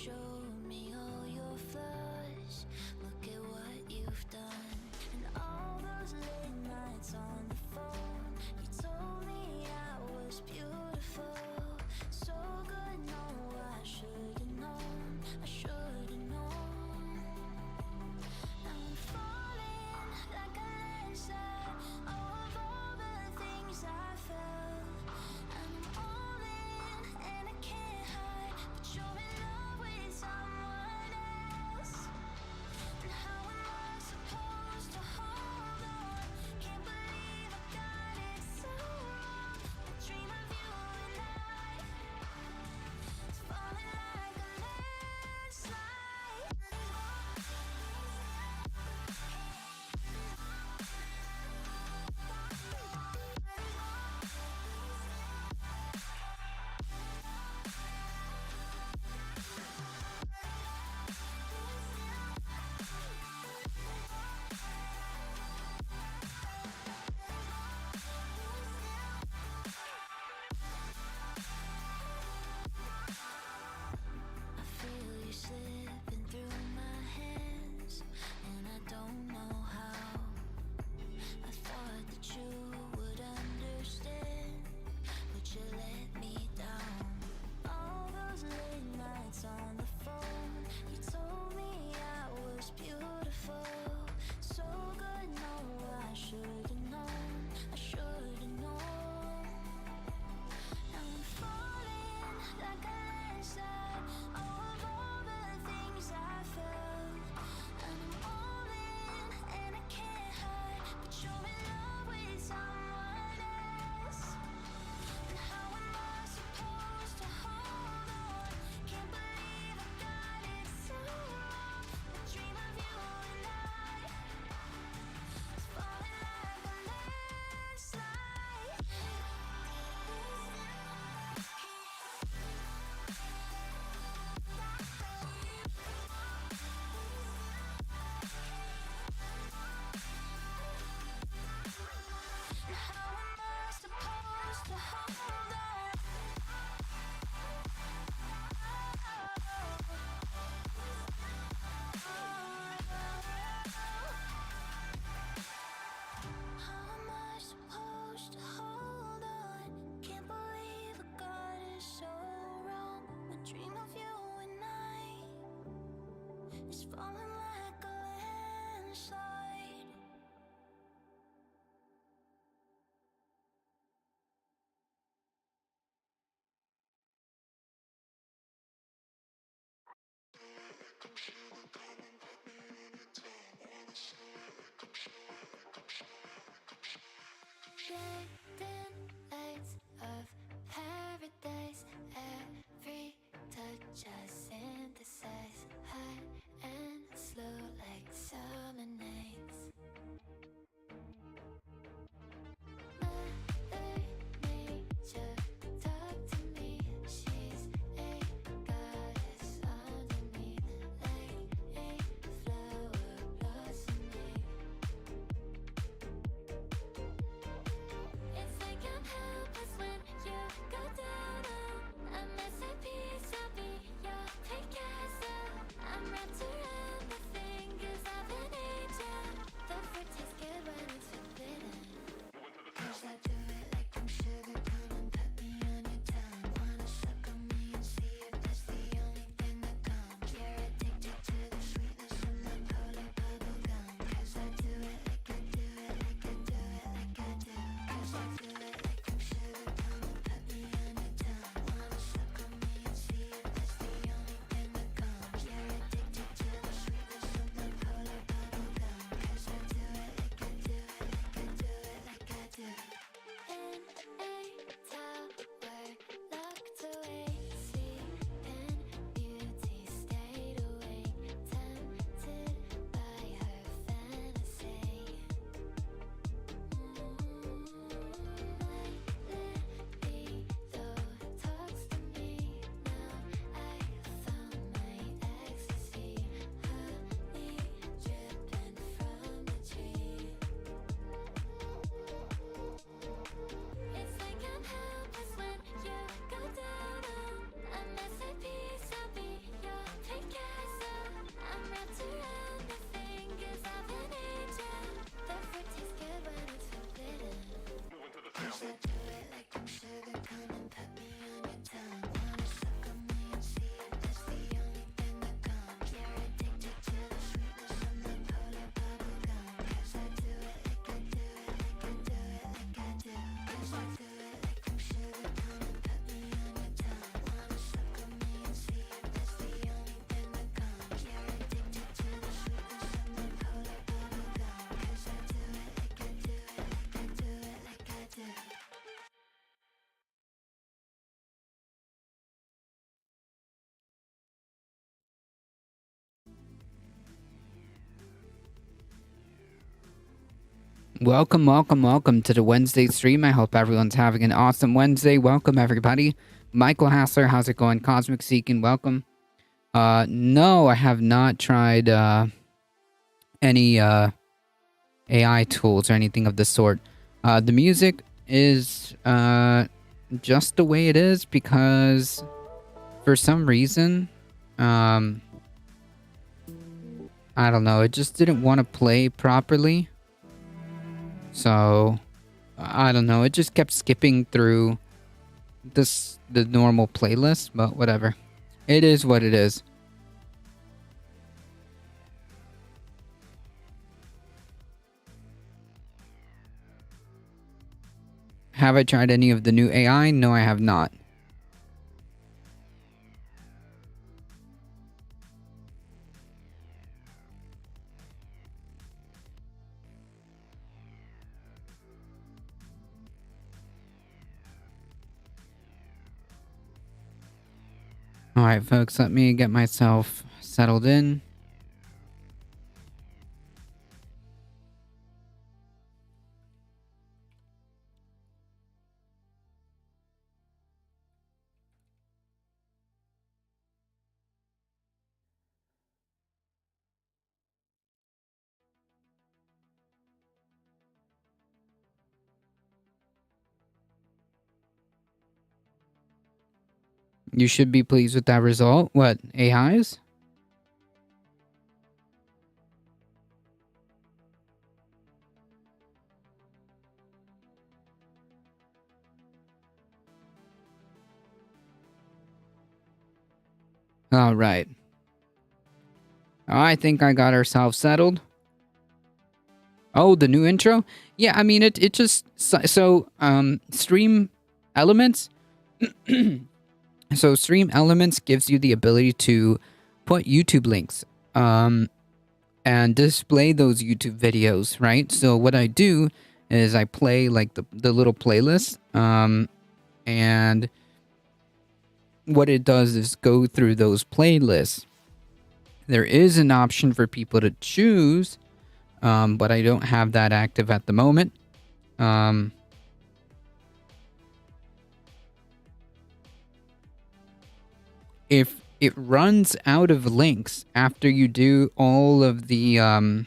show me all your flaws. Look at what you've done. And all those late nights on the phone, you told me I was beautiful. So good, no, I should've known. I should've known. Now I'm falling like a landslide. All of all the things I felt, and I'm all in, and I can't hide. But you're in love with someone else. And how am I supposed to hold on? Can't believe I got it so wrong. I dream of you and it's falling like a landslide. I feel you slipping through my hands, and I don't know how. I thought that you would understand, but you let me down. All those late nights on the phone, you told me I was beautiful. So good, no, I should've known. I should've known. Now I'm falling like a landslide. All of all the things I felt, and I'm all in, and I can't hide. But you're in love with someone else. And how am I supposed to hold on? Can't believe I got it so wrong. I dream of you and it's falling like a landslide. And how am I supposed to hold on? How am I supposed to hold on? Can't believe I got it so wrong. I dream of you and it's falling like a landslide. Blinding lights of paradise. Every touch I synthesize. High and slow like summer nights. Mother Nature, talk to me. She's a goddess underneath, like a flower blossoming. It's like I'm helpless when you go down. I mess Welcome, welcome, welcome to the Wednesday stream. I hope everyone's having an awesome Wednesday. Welcome, everybody. Michael Hassler, how's it going? Cosmic Seeking, welcome. No, I have not tried any AI tools or anything of the sort. The music is just the way it is because for some reason, I don't know, it just didn't want to play properly. So, I don't know, it just kept skipping through the normal playlist, but whatever. It is what it is. Have I tried any of the new AI? No, I have not. Alright, folks, let me get myself settled in. You should be pleased with that result. What, AIs? Alright. I think I got ourselves settled. Oh, the new intro? Yeah, I mean, it just... So, Stream Elements... So, Stream Elements gives you the ability to put YouTube links, and display those YouTube videos, right? So, what I do is I play, like, the little playlist, and what it does is go through those playlists. There is an option for people to choose, but I don't have that active at the moment. If it runs out of links after you do all of the,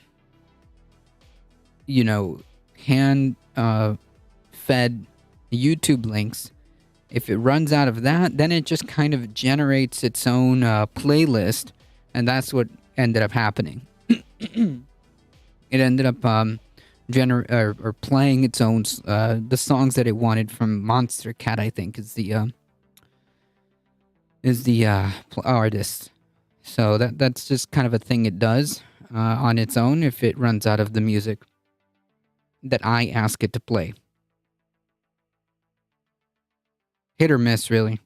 you know, hand fed YouTube links, if it runs out of that, then it just kind of generates its own playlist, and that's what ended up happening. It ended up or playing its own the songs that it wanted from Monster Cat, I think, is the artist. So that's just kind of a thing it does on its own if it runs out of the music that I ask it to play. Hit or miss, really.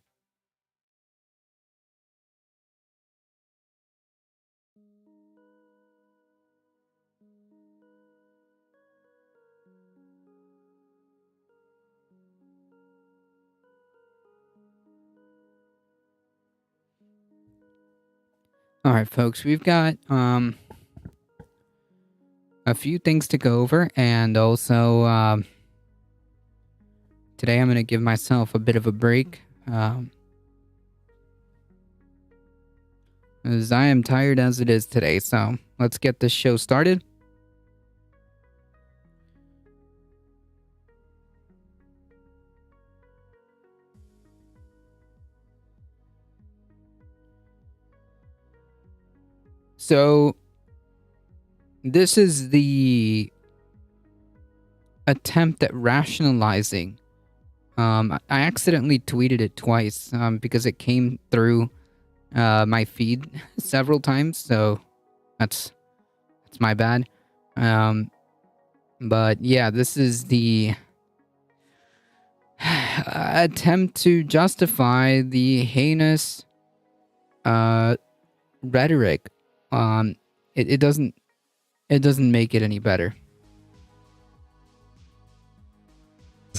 All right, folks, we've got a few things to go over, and also today I'm going to give myself a bit of a break, as I am tired as it is today. So let's get this show started. So this is the attempt at rationalizing. I accidentally tweeted it twice because it came through my feed several times, so that's my bad. But yeah, this is the attempt to justify the heinous rhetoric. It doesn't make it any better.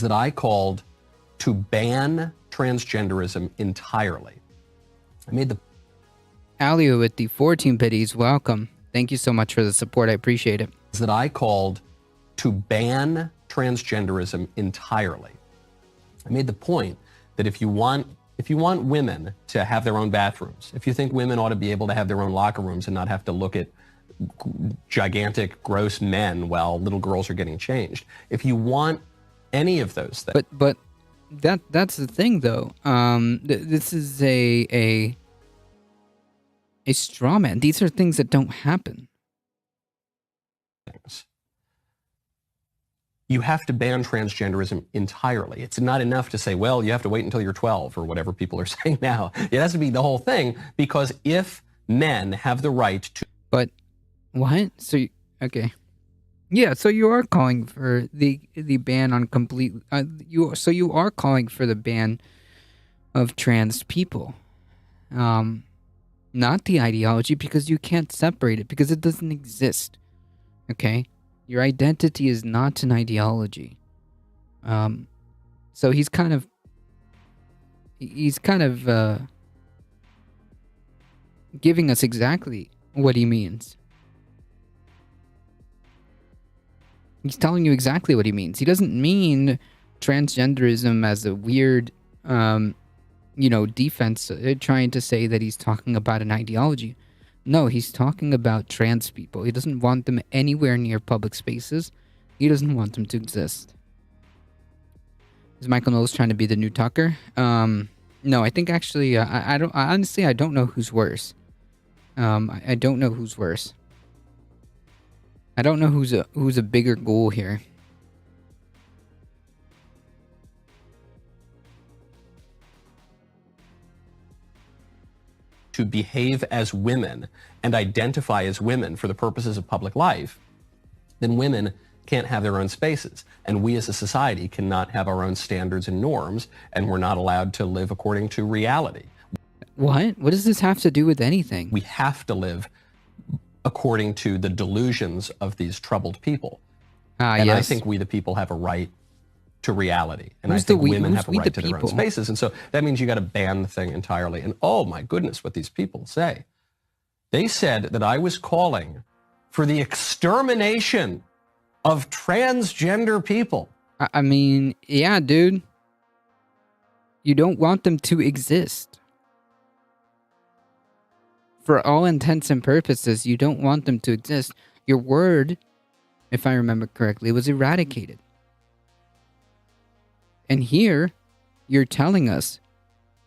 That I called to ban transgenderism entirely. I made the Alio with the 14 biddies, welcome. Thank you so much for the support. I appreciate it. That I called to ban transgenderism entirely. I made the point that if you want women to have their own bathrooms, if you think women ought to be able to have their own locker rooms and not have to look at gigantic, gross men while little girls are getting changed, if you want any of those things, But that's the thing, though. This is a straw man. These are things that don't happen. you have to ban transgenderism entirely. It's not enough to say, well, you have to wait until you're 12 or whatever people are saying now. It has to be the whole thing, because if men have the right to... But what? Okay. Yeah, so you are calling for the ban on complete... you are calling for the ban of trans people. Not the ideology, because you can't separate it, because it doesn't exist. Okay? Your identity is not an ideology. So he's kind of giving us exactly what he means. He's telling you exactly what he means. He doesn't mean transgenderism as a weird, defense, trying to say that he's talking about an ideology. No, he's talking about trans people. He doesn't want them anywhere near public spaces. He doesn't want them to exist. Is Michael Knowles trying to be the new Tucker? No, I think actually, I don't know who's worse. I don't know who's worse. I don't know who's a bigger goal here. To behave as women and identify as women for the purposes of public life, then women can't have their own spaces. And we as a society cannot have our own standards and norms, and we're not allowed to live according to reality. What? What does this have to do with anything? We have to live according to the delusions of these troubled people. And yes. I think we the people have a right to reality. And Who's I think the we? women Who's have a we right the to their own people? spaces. And so that means you got to ban the thing entirely. And oh my goodness, what these people say. They said that I was calling for the extermination of transgender people. I mean, yeah, dude. You don't want them to exist. For all intents and purposes, you don't want them to exist. Your word, if I remember correctly, was eradicated. And here, you're telling us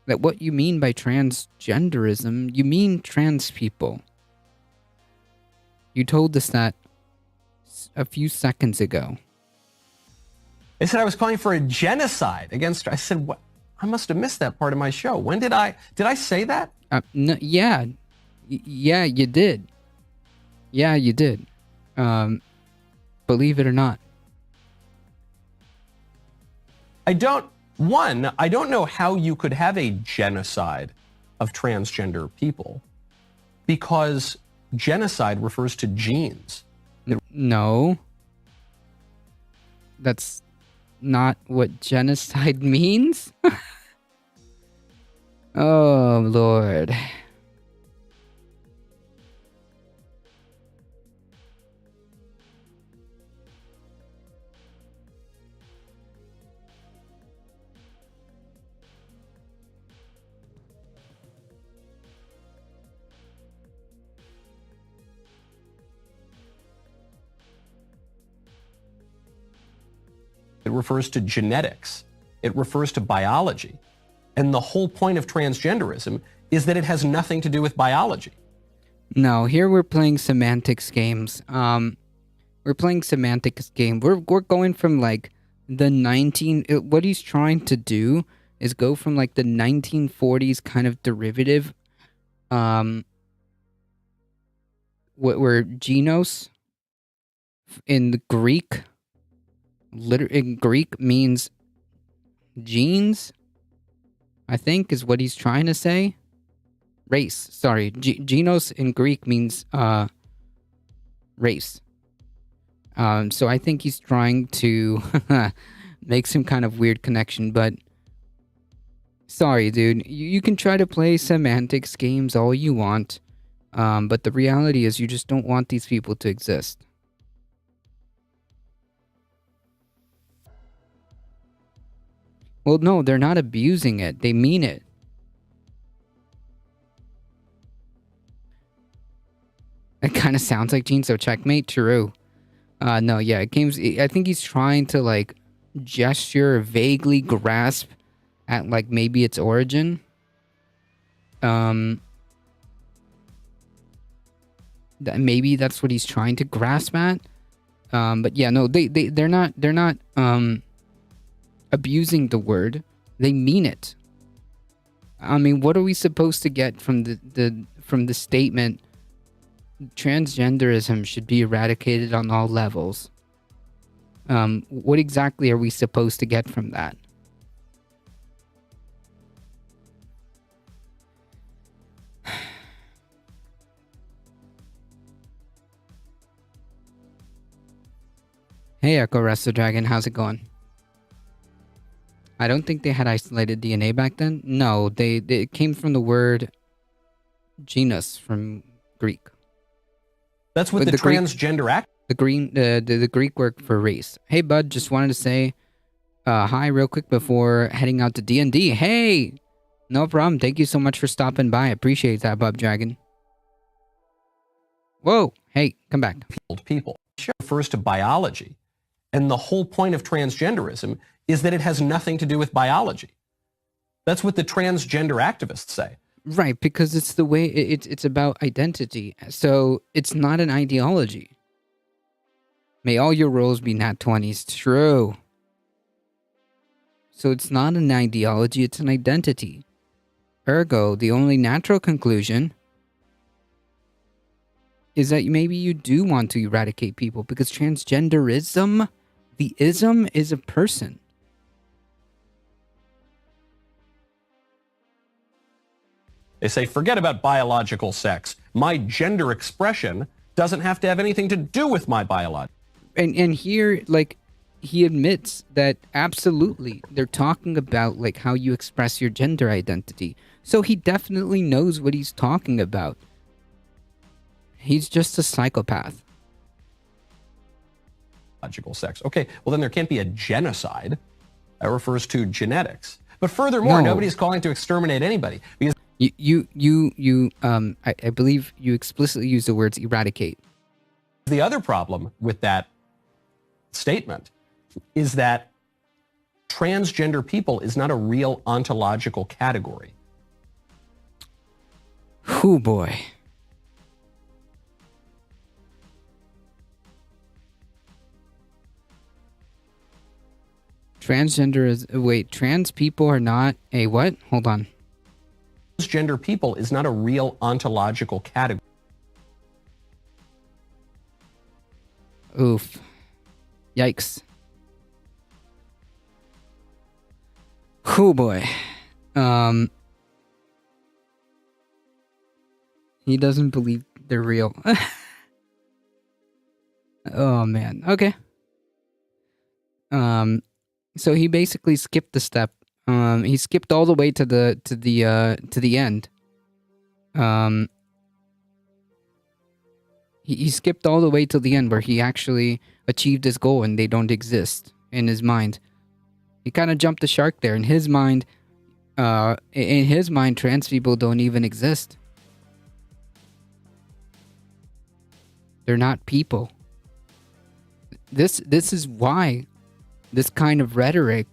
that what you mean by transgenderism, you mean trans people. You told us that a few seconds ago. They said I was calling for a genocide against... I said, what? I must have missed that part of my show. When did I say that? No, yeah. Yeah, you did. Yeah, you did. Believe it or not. I don't know how you could have a genocide of transgender people, because genocide refers to genes. No. That's not what genocide means. Oh, Lord. It refers to genetics. It refers to biology. And the whole point of transgenderism is that it has nothing to do with biology. No, here we're playing semantics games. We're playing semantics game. We're going from like the what he's trying to do is go from like the 1940s kind of derivative, where genos in the Greek, in Greek means genes, I think is what he's trying to say. Race, sorry. Genos in Greek means race. So I think he's trying to make some kind of weird connection, but sorry, dude. You can try to play semantics games all you want, but the reality is you just don't want these people to exist. Well, no, they're not abusing it. They mean it. It kind of sounds like Gene, so checkmate. True. No, yeah, I think he's trying to like gesture, vaguely grasp at like maybe its origin. Maybe that's what he's trying to grasp at. But yeah, no, they're not abusing the word. They mean it. I mean, what are we supposed to get from the statement? Transgenderism should be eradicated on all levels. What exactly are we supposed to get from that? Hey, Echo Resto Dragon, how's it going? I don't think they had isolated DNA back then. No, it came from the word genus from Greek. That's what the transgender act. The Greek word for race. Hey, bud, just wanted to say hi real quick before heading out to D&D. Hey, no problem. Thank you so much for stopping by. I appreciate that, Bub Dragon. Whoa, hey, come back. People refers to biology, and the whole point of transgenderism is that it has nothing to do with biology. That's what the transgender activists say. Right, because it's the way it's about identity. So it's not an ideology. May all your rolls be nat 20s. True. So it's not an ideology, it's an identity. Ergo, the only natural conclusion is that maybe you do want to eradicate people because transgenderism, the ism is a person. They say, forget about biological sex. My gender expression doesn't have to have anything to do with my biology. And here, like, he admits that absolutely they're talking about like how you express your gender identity. So he definitely knows what he's talking about. He's just a psychopath. Biological sex. Okay, well then there can't be a genocide. That refers to genetics. But furthermore, nobody's calling to exterminate anybody because I believe you explicitly use the words eradicate. the other problem with that statement is that transgender people is not a real ontological category. Oh boy. Transgender is... Wait, trans people are not a what? Hold on. Transgender people is not a real ontological category. Oof. Yikes. Oh boy. He doesn't believe they're real. Oh man. Okay. So he basically skipped the step. He skipped all the way to the end. He skipped all the way to the end where he actually achieved his goal and they don't exist in his mind. He kind of jumped the shark there. In his mind, trans people don't even exist. They're not people. This is why this kind of rhetoric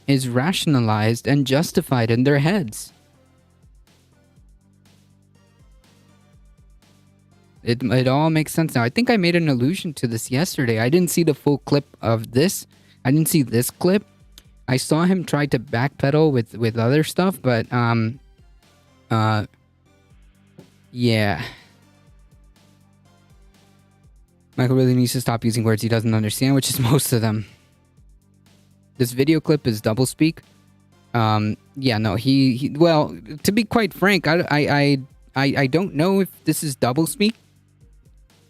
is rationalized and justified in their heads. It all makes sense now. I think I made an allusion to this yesterday. I didn't see the full clip of this. I didn't see this clip. I saw him try to backpedal with other stuff, but yeah. Michael really needs to stop using words he doesn't understand, which is most of them. This video clip is doublespeak. Yeah, no, he well, to be quite frank, I don't know if this is doublespeak.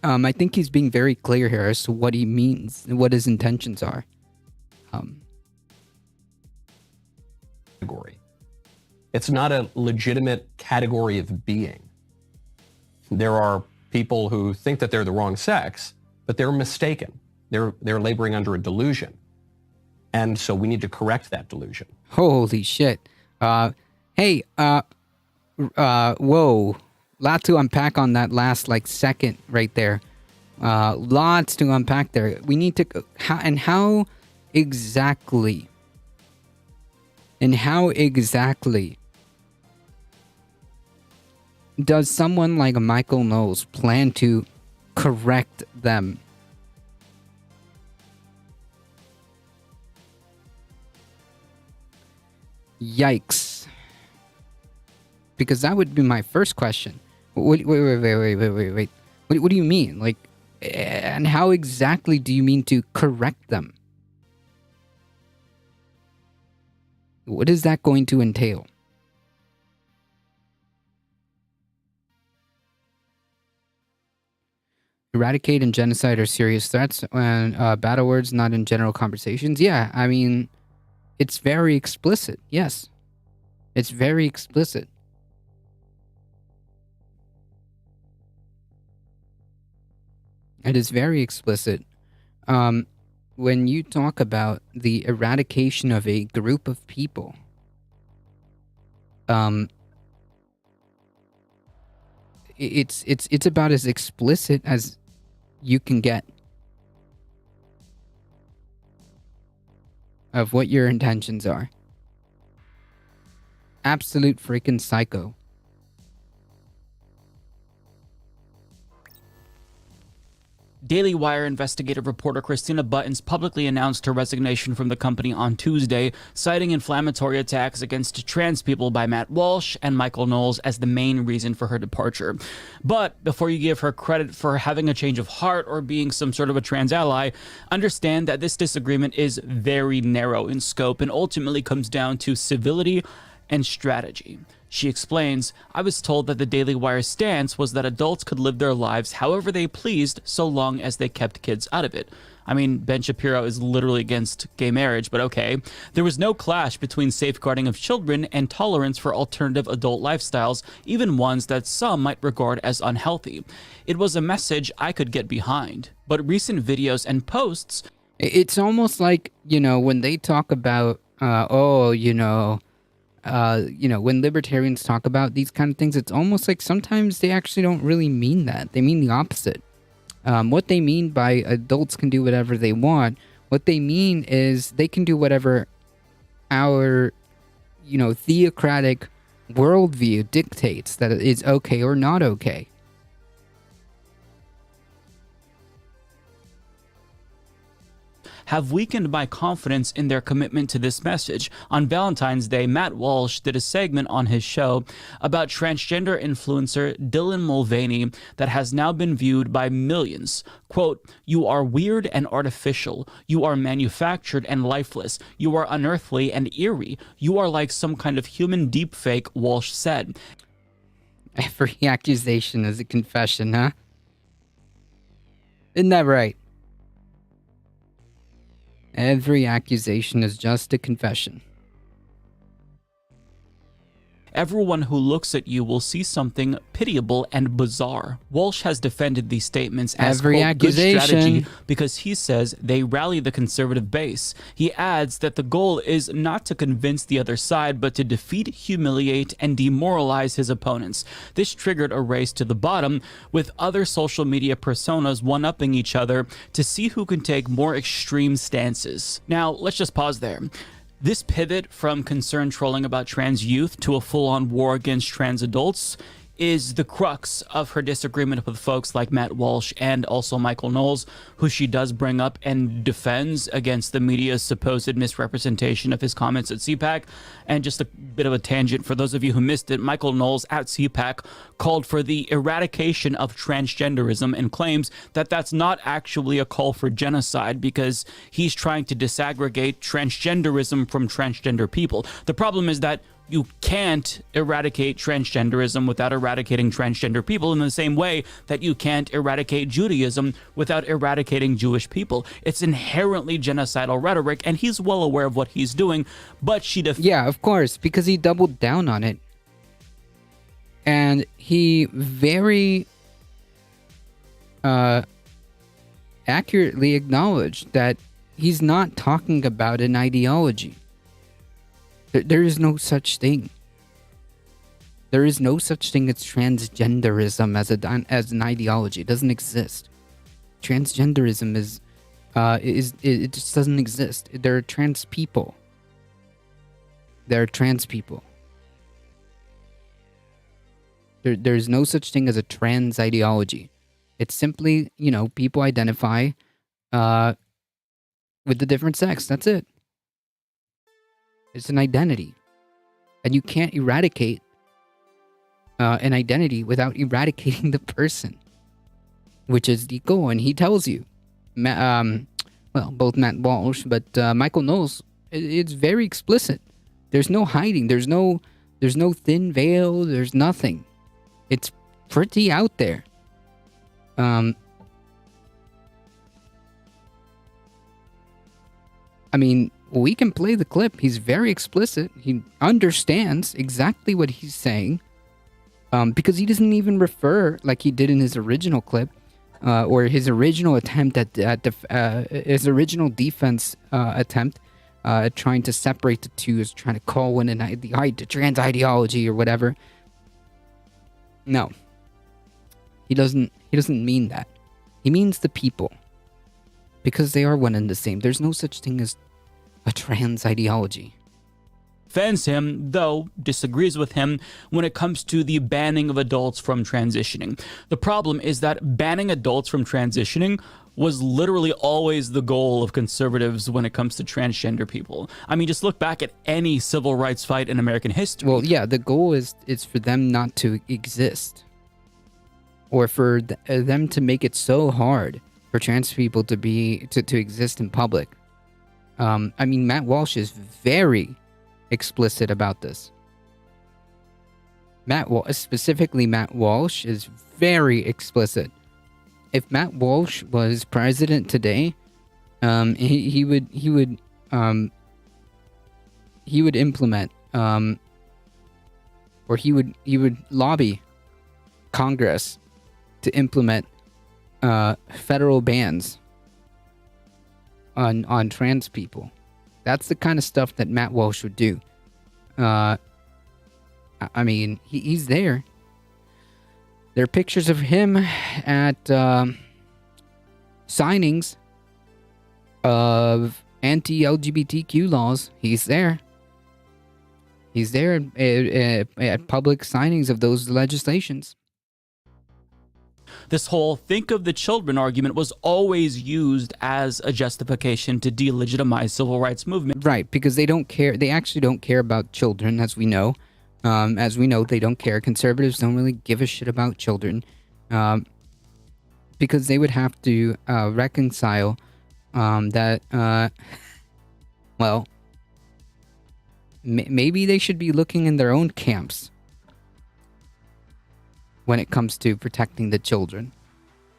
I think he's being very clear here as to what he means and what his intentions are. Category. It's not a legitimate category of being. There are people who think that they're the wrong sex, but they're mistaken. They're laboring under a delusion. And so we need to correct that delusion. Holy shit. Hey, whoa. Lot to unpack on that last, like, second right there. Lots to unpack there. We need to... How exactly does someone like Michael Knowles plan to correct them? Yikes. Because that would be my first question. Wait. What do you mean? Like, and how exactly do you mean to correct them? What is that going to entail? Eradicate and genocide are serious threats, and battle words not in general conversations. Yeah, I mean, it's very explicit. Yes, it's very explicit. It is very explicit. When you talk about the eradication of a group of people, it's about as explicit as you can get of what your intentions are. Absolute freaking psycho. Daily Wire investigative reporter Christina Buttons publicly announced her resignation from the company on Tuesday, citing inflammatory attacks against trans people by Matt Walsh and Michael Knowles as the main reason for her departure. But before you give her credit for having a change of heart or being some sort of a trans ally, understand that this disagreement is very narrow in scope and ultimately comes down to civility and strategy. She explains, I was told that the Daily Wire's stance was that adults could live their lives however they pleased so long as they kept kids out of it. I mean, Ben Shapiro is literally against gay marriage, but okay. There was no clash between safeguarding of children and tolerance for alternative adult lifestyles, even ones that some might regard as unhealthy. It was a message I could get behind. But recent videos and posts... It's almost like, when they talk about, when libertarians talk about these kind of things, it's almost like sometimes they actually don't really mean that. They mean the opposite. What they mean by adults can do whatever they want, what they mean is they can do whatever our, theocratic worldview dictates that is okay or not okay. have weakened my confidence in their commitment to this message. On Valentine's Day, Matt Walsh did a segment on his show about transgender influencer Dylan Mulvaney that has now been viewed by millions. Quote, "You are weird and artificial. You are manufactured and lifeless. You are unearthly and eerie. You are like some kind of human deepfake," Walsh said. Every accusation is a confession, huh? Isn't that right? Every accusation is just a confession. Everyone who looks at you will see something pitiable and bizarre. Walsh has defended these statements as quote, good strategy because he says they rally the conservative base. He adds that the goal is not to convince the other side, but to defeat, humiliate, and demoralize his opponents. This triggered a race to the bottom, with other social media personas one-upping each other to see who can take more extreme stances. Now, let's just pause there. This pivot from concerned trolling about trans youth to a full-on war against trans adults is the crux of her disagreement with folks like Matt Walsh and also Michael Knowles, who she does bring up and defends against the media's supposed misrepresentation of his comments at CPAC. And just a bit of a tangent for those of you who missed it, Michael Knowles at CPAC called for the eradication of transgenderism and claims that that's not actually a call for genocide because he's trying to disaggregate transgenderism from transgender people. The problem is that you can't eradicate transgenderism without eradicating transgender people, in the same way that you can't eradicate Judaism without eradicating Jewish people. It's inherently genocidal rhetoric, and he's well aware of what he's doing, but she yeah, of course, because he doubled down on it. And he very accurately acknowledged that he's not talking about an ideology. There is no such thing. There is no such thing as transgenderism as an ideology. It doesn't exist. Transgenderism is it just doesn't exist. There are trans people. There are trans people. There's no such thing as a trans ideology. It's simply, people identify with the different sex. That's it. It's an identity. And you can't eradicate an identity without eradicating the person, which is the goal. And he tells you, both Matt Walsh, but Michael Knowles, it's very explicit. There's no hiding. There's no thin veil. There's nothing. It's pretty out there. I mean, we can play the clip. He's very explicit. He understands exactly what he's saying. Because he doesn't even refer, like he did in his original clip, or his original attempt his original defense attempt at trying to separate the two, is trying to call one the trans ideology or whatever. No, he doesn't mean that. He means the people, because they are one and the same. There's no such thing as a trans ideology. Defends him, though disagrees with him when it comes to the banning of adults from transitioning. The problem is that banning adults from transitioning was literally always the goal of conservatives when it comes to transgender people. I mean, just look back at any civil rights fight in American history. Well, yeah, the goal is for them not to exist, or for them to make it so hard for trans people to exist in public. I mean, Matt Walsh is very explicit about this. Specifically Matt Walsh is very explicit. If Matt Walsh was president today, he would implement or he would lobby Congress to implement federal bans on trans people. That's the kind of stuff that Matt Walsh would do. I mean, he's there. There are pictures of him at signings of anti-LGBTQ laws. He's there. He's there at public signings of those legislations. This whole think of the children argument was always used as a justification to delegitimize civil rights movement. Right, because they don't care. They actually don't care about children, as we know. They don't care. Conservatives don't really give a shit about children, because they would have to reconcile that. Maybe they should be looking in their own camps when it comes to protecting the children.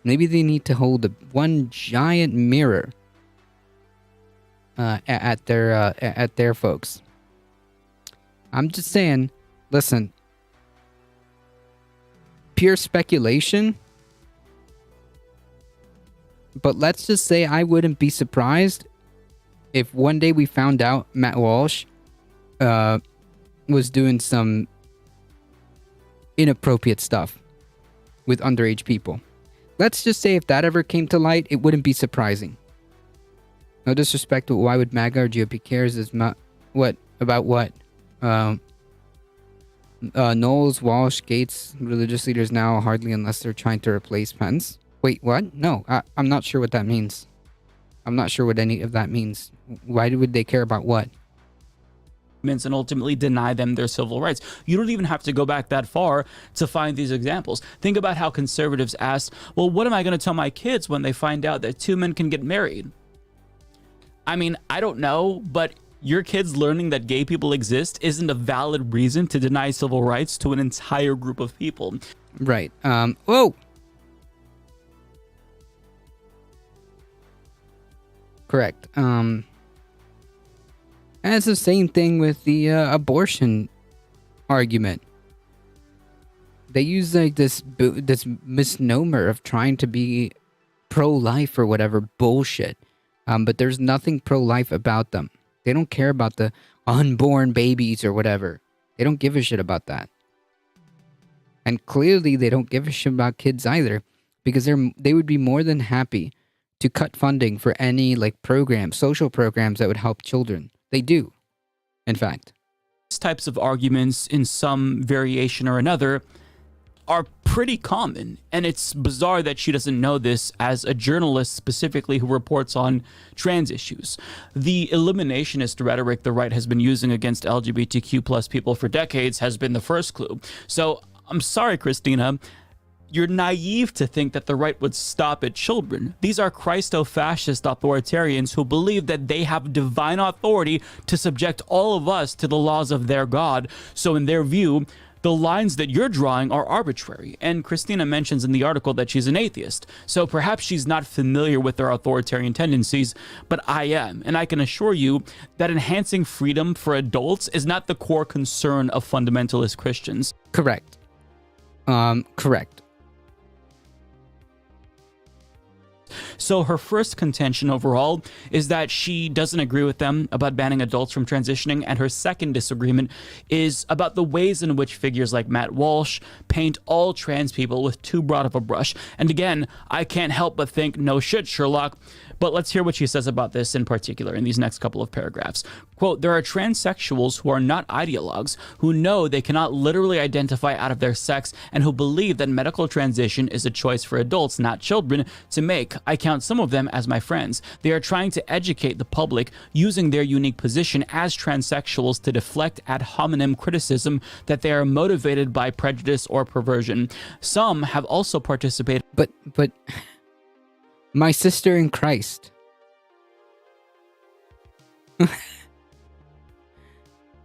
Maybe they need to hold one giant mirror at their folks. I'm just saying, listen, pure speculation, but let's just say I wouldn't be surprised if one day we found out Matt Walsh was doing some inappropriate stuff with underage people. Let's just say if that ever came to light, it wouldn't be surprising. No disrespect, but why would MAGA or GOP cares what? Knowles, Walsh, Gates, religious leaders now hardly, unless they're trying to replace Pence. Wait, what? No, I'm not sure what that means. I'm not sure what any of that means. Why would they care about what? And ultimately deny them their civil rights. You don't even have to go back that far to find these examples. Think about how conservatives asked, well, what am I going to tell my kids when they find out that two men can get married? I mean, I don't know, but your kids learning that gay people exist isn't a valid reason to deny civil rights to an entire group of people. Right. Whoa! Correct. And it's the same thing with the abortion argument. They use like this misnomer of trying to be pro-life or whatever bullshit. But there's nothing pro-life about them. They don't care about the unborn babies or whatever. They don't give a shit about that. And clearly they don't give a shit about kids either, because they would be more than happy to cut funding for any like programs, social programs that would help children. They do, in fact. These types of arguments in some variation or another are pretty common, and it's bizarre that she doesn't know this as a journalist specifically who reports on trans issues. The eliminationist rhetoric the right has been using against LGBTQ plus people for decades has been the first clue. So I'm sorry, Christina, you're naive to think that the right would stop at children. These are Christo-fascist authoritarians who believe that they have divine authority to subject all of us to the laws of their God. So in their view, the lines that you're drawing are arbitrary. And Christina mentions in the article that she's an atheist. So perhaps she's not familiar with their authoritarian tendencies, but I am. And I can assure you that enhancing freedom for adults is not the core concern of fundamentalist Christians. Correct. Correct. So her first contention overall is that she doesn't agree with them about banning adults from transitioning, and her second disagreement is about the ways in which figures like Matt Walsh paint all trans people with too broad of a brush. And again, I can't help but think, no shit, Sherlock. But let's hear what she says about this in particular in these next couple of paragraphs. Quote, there are transsexuals who are not ideologues, who know they cannot literally identify out of their sex, and who believe that medical transition is a choice for adults, not children, to make. I count some of them as my friends. They are trying to educate the public using their unique position as transsexuals to deflect ad hominem criticism that they are motivated by prejudice or perversion. Some have also participated. But my sister in Christ.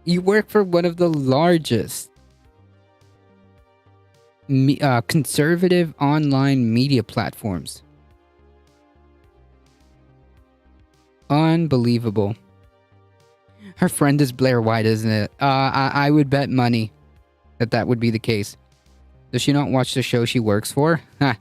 You work for one of the largest conservative online media platforms. Unbelievable. Her friend is Blair White, isn't it? I would bet money that would be the case. Does she not watch the show she works for? Ha.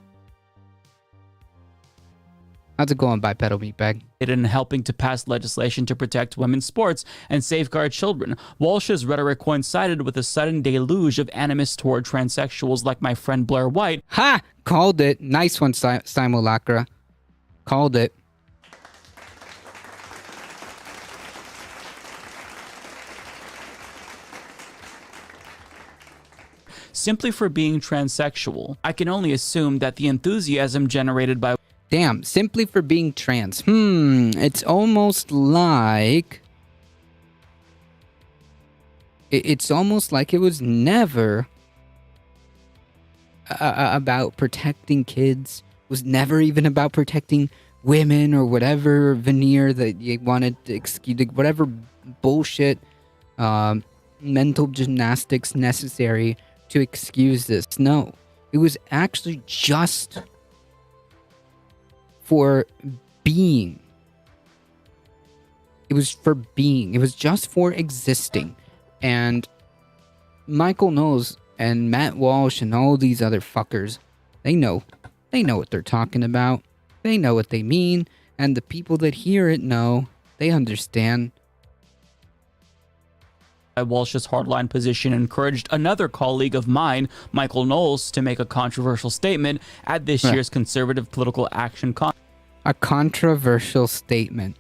How's it going, Bipedal Meatbag? In helping to pass legislation to protect women's sports and safeguard children. Walsh's rhetoric coincided with a sudden deluge of animus toward transsexuals like my friend Blair White. Ha! Called it. Nice one, Simulacra. Called it. Simply for being transsexual. I can only assume that the enthusiasm generated by Damn, simply for being trans. It's almost like... It's almost like it was never about protecting kids. It was never even about protecting women or whatever veneer that you wanted to excuse, whatever bullshit mental gymnastics necessary to excuse this. No, it was actually just for being. It was for being. It was just for existing. And Michael Knowles and Matt Walsh and all these other fuckers, they know. They know what they're talking about. They know what they mean. And the people that hear it know. They understand. Walsh's hardline position encouraged another colleague of mine, Michael Knowles, to make a controversial statement at this year's Conservative Political Action Conference. A controversial statement.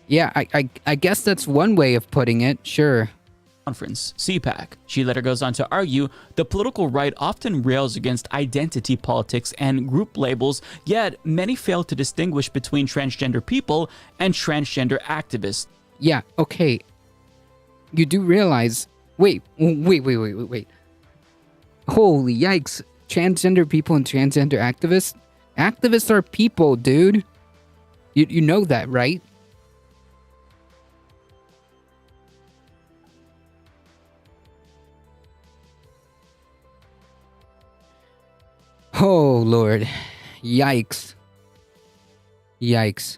Yeah, I guess that's one way of putting it, sure. CPAC. She later goes on to argue the political right often rails against identity politics and group labels, yet many fail to distinguish between transgender people and transgender activists. Yeah, okay. You do realize... Wait. Holy yikes. Transgender people and transgender activists? Activists are people, dude. You know that, right? Oh, Lord. Yikes. Yikes.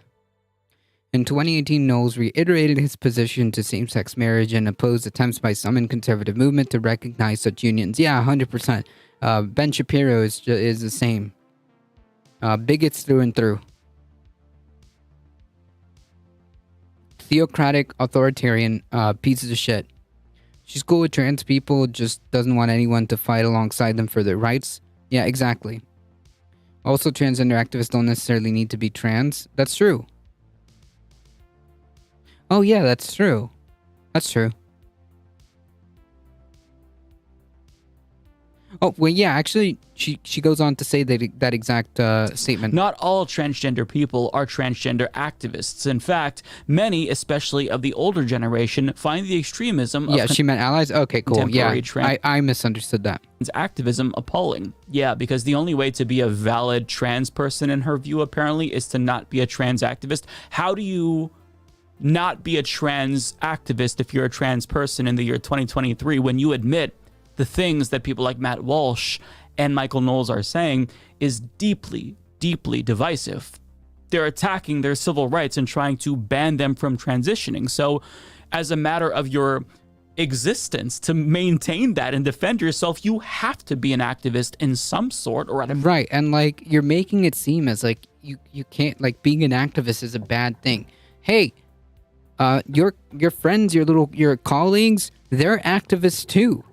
In 2018, Knowles reiterated his position to same-sex marriage and opposed attempts by some in conservative movement to recognize such unions. Yeah, 100%. Ben Shapiro is the same. Bigots through and through. theocratic, authoritarian pieces of shit. She's cool with trans people, just doesn't want anyone to fight alongside them for their rights. Yeah, exactly. Also, transgender activists don't necessarily need to be trans. That's true. Oh yeah, that's true. That's true. Oh, well, yeah, actually, she goes on to say that exact statement. Not all transgender people are transgender activists. In fact, many, especially of the older generation, find the extremism of she meant allies? Okay, cool. Yeah, trans I misunderstood that. Activism appalling. Yeah, because the only way to be a valid trans person, in her view, apparently, is to not be a trans activist. How do you not be a trans activist if you're a trans person in the year 2023 when you admit the things that people like Matt Walsh and Michael Knowles are saying is deeply, deeply divisive? They're attacking their civil rights and trying to ban them from transitioning. So as a matter of your existence, to maintain that and defend yourself, you have to be an activist in some sort or at a... Right, and like you're making it seem as like you can't, like, being an activist is a bad thing. Hey, your friends, your colleagues, they're activists too.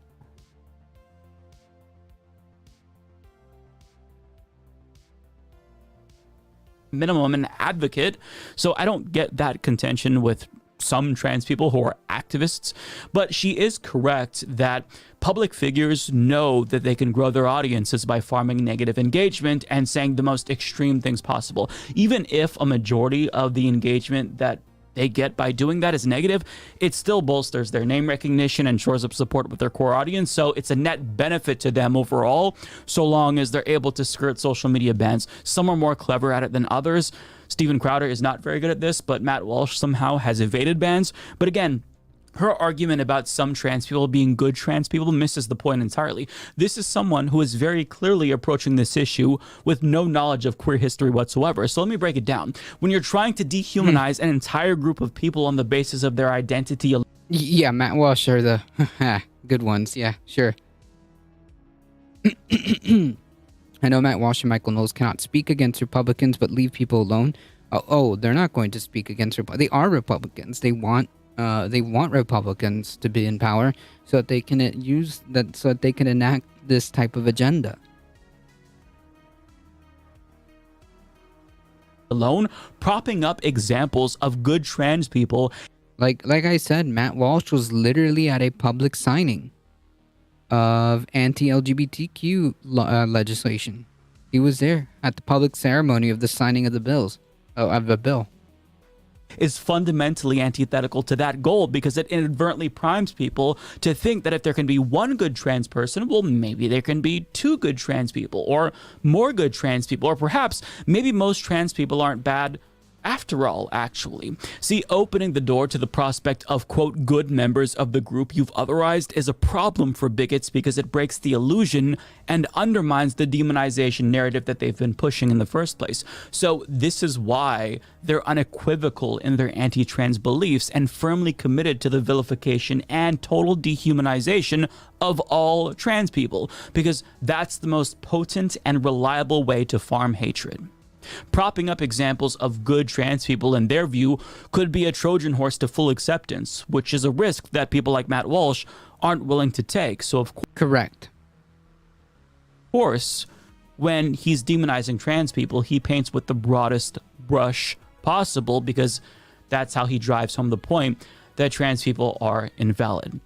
Minimum an advocate. So I don't get that contention with some trans people who are activists, but she is correct that public figures know that they can grow their audiences by farming negative engagement and saying the most extreme things possible. Even if a majority of the engagement that they get by doing that is negative, it still bolsters their name recognition and shores up support with their core audience. So it's a net benefit to them overall, so long as they're able to skirt social media bans. Some are more clever at it than others. Steven Crowder is not very good at this, but Matt Walsh somehow has evaded bans. But again, her argument about some trans people being good trans people misses the point entirely. This is someone who is very clearly approaching this issue with no knowledge of queer history whatsoever. So let me break it down. When you're trying to dehumanize an entire group of people on the basis of their identity... Yeah, Matt Walsh are the good ones. Yeah, sure. I know Matt Walsh and Michael Knowles cannot speak against Republicans, but leave people alone. Oh, they're not going to speak against Republicans. They are Republicans. They want Republicans to be in power so that they can use that, so that they can enact this type of agenda. Alone, propping up examples of good trans people. Like I said, Matt Walsh was literally at a public signing of anti-LGBTQ legislation. He was there at the public ceremony of the signing of the bill. Is fundamentally antithetical to that goal, because it inadvertently primes people to think that if there can be one good trans person, well, maybe there can be two good trans people or more good trans people, or perhaps maybe most trans people aren't bad after all, actually. See, opening the door to the prospect of, quote, good members of the group you've otherized is a problem for bigots because it breaks the illusion and undermines the demonization narrative that they've been pushing in the first place. So this is why they're unequivocal in their anti-trans beliefs and firmly committed to the vilification and total dehumanization of all trans people, because that's the most potent and reliable way to farm hatred. Propping up examples of good trans people, in their view, could be a Trojan horse to full acceptance, which is a risk that people like Matt Walsh aren't willing to take. So, of course, when he's demonizing trans people, he paints with the broadest brush possible, because that's how he drives home the point that trans people are invalid.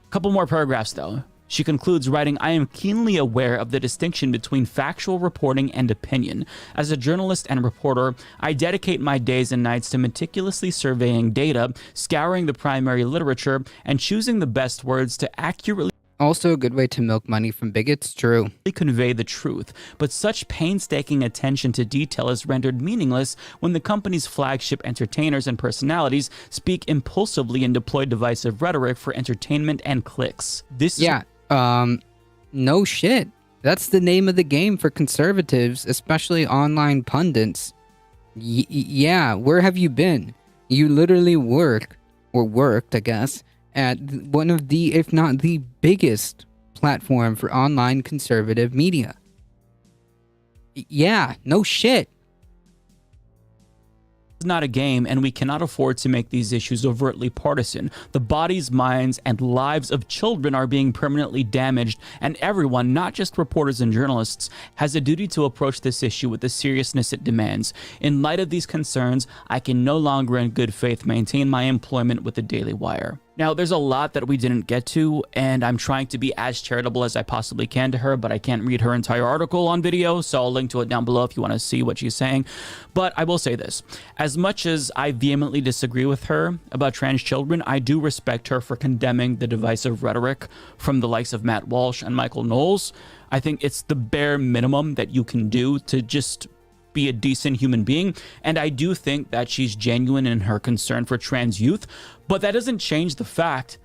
A couple more paragraphs, though. She concludes writing, I am keenly aware of the distinction between factual reporting and opinion. As a journalist and reporter, I dedicate my days and nights to meticulously surveying data, scouring the primary literature, and choosing the best words to accurately also a good way to milk money from bigots, true. Convey the truth, but such painstaking attention to detail is rendered meaningless when the company's flagship entertainers and personalities speak impulsively and deploy divisive rhetoric for entertainment and clicks. No shit. That's the name of the game for conservatives, especially online pundits. Yeah, where have you been? You literally worked, I guess, at one of the, if not the biggest platform for online conservative media. Yeah, no shit. not a game, and we cannot afford to make these issues overtly partisan. The bodies, minds, and lives of children are being permanently damaged, and everyone, not just reporters and journalists, has a duty to approach this issue with the seriousness it demands. In light of these concerns, I can no longer in good faith maintain my employment with the Daily Wire. Now, there's a lot that we didn't get to, and I'm trying to be as charitable as I possibly can to her, but I can't read her entire article on video, so I'll link to it down below if you want to see what she's saying. But I will say this. As much as I vehemently disagree with her about trans children, I do respect her for condemning the divisive rhetoric from the likes of Matt Walsh and Michael Knowles. I think it's the bare minimum that you can do to just be a decent human being, and I do think that she's genuine in her concern for trans youth, but that doesn't change the fact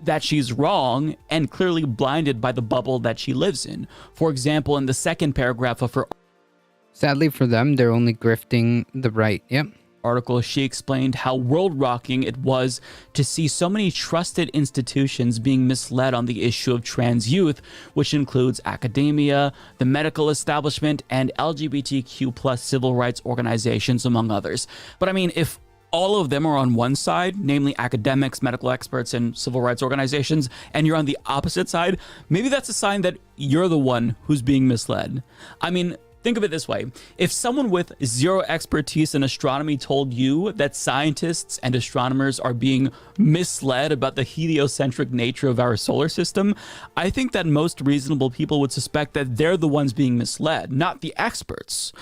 that she's wrong and clearly blinded by the bubble that she lives in. For example, in the second paragraph of her sadly for them, they're only grifting the right. Yep. Article, she explained how world-rocking it was to see so many trusted institutions being misled on the issue of trans youth, which includes academia, the medical establishment, and LGBTQ+ civil rights organizations, among others. But I mean, if all of them are on one side, namely academics, medical experts, and civil rights organizations, and you're on the opposite side, maybe that's a sign that you're the one who's being misled. I mean, think of it this way. If someone with zero expertise in astronomy told you that scientists and astronomers are being misled about the heliocentric nature of our solar system, I think that most reasonable people would suspect that they're the ones being misled, not the experts.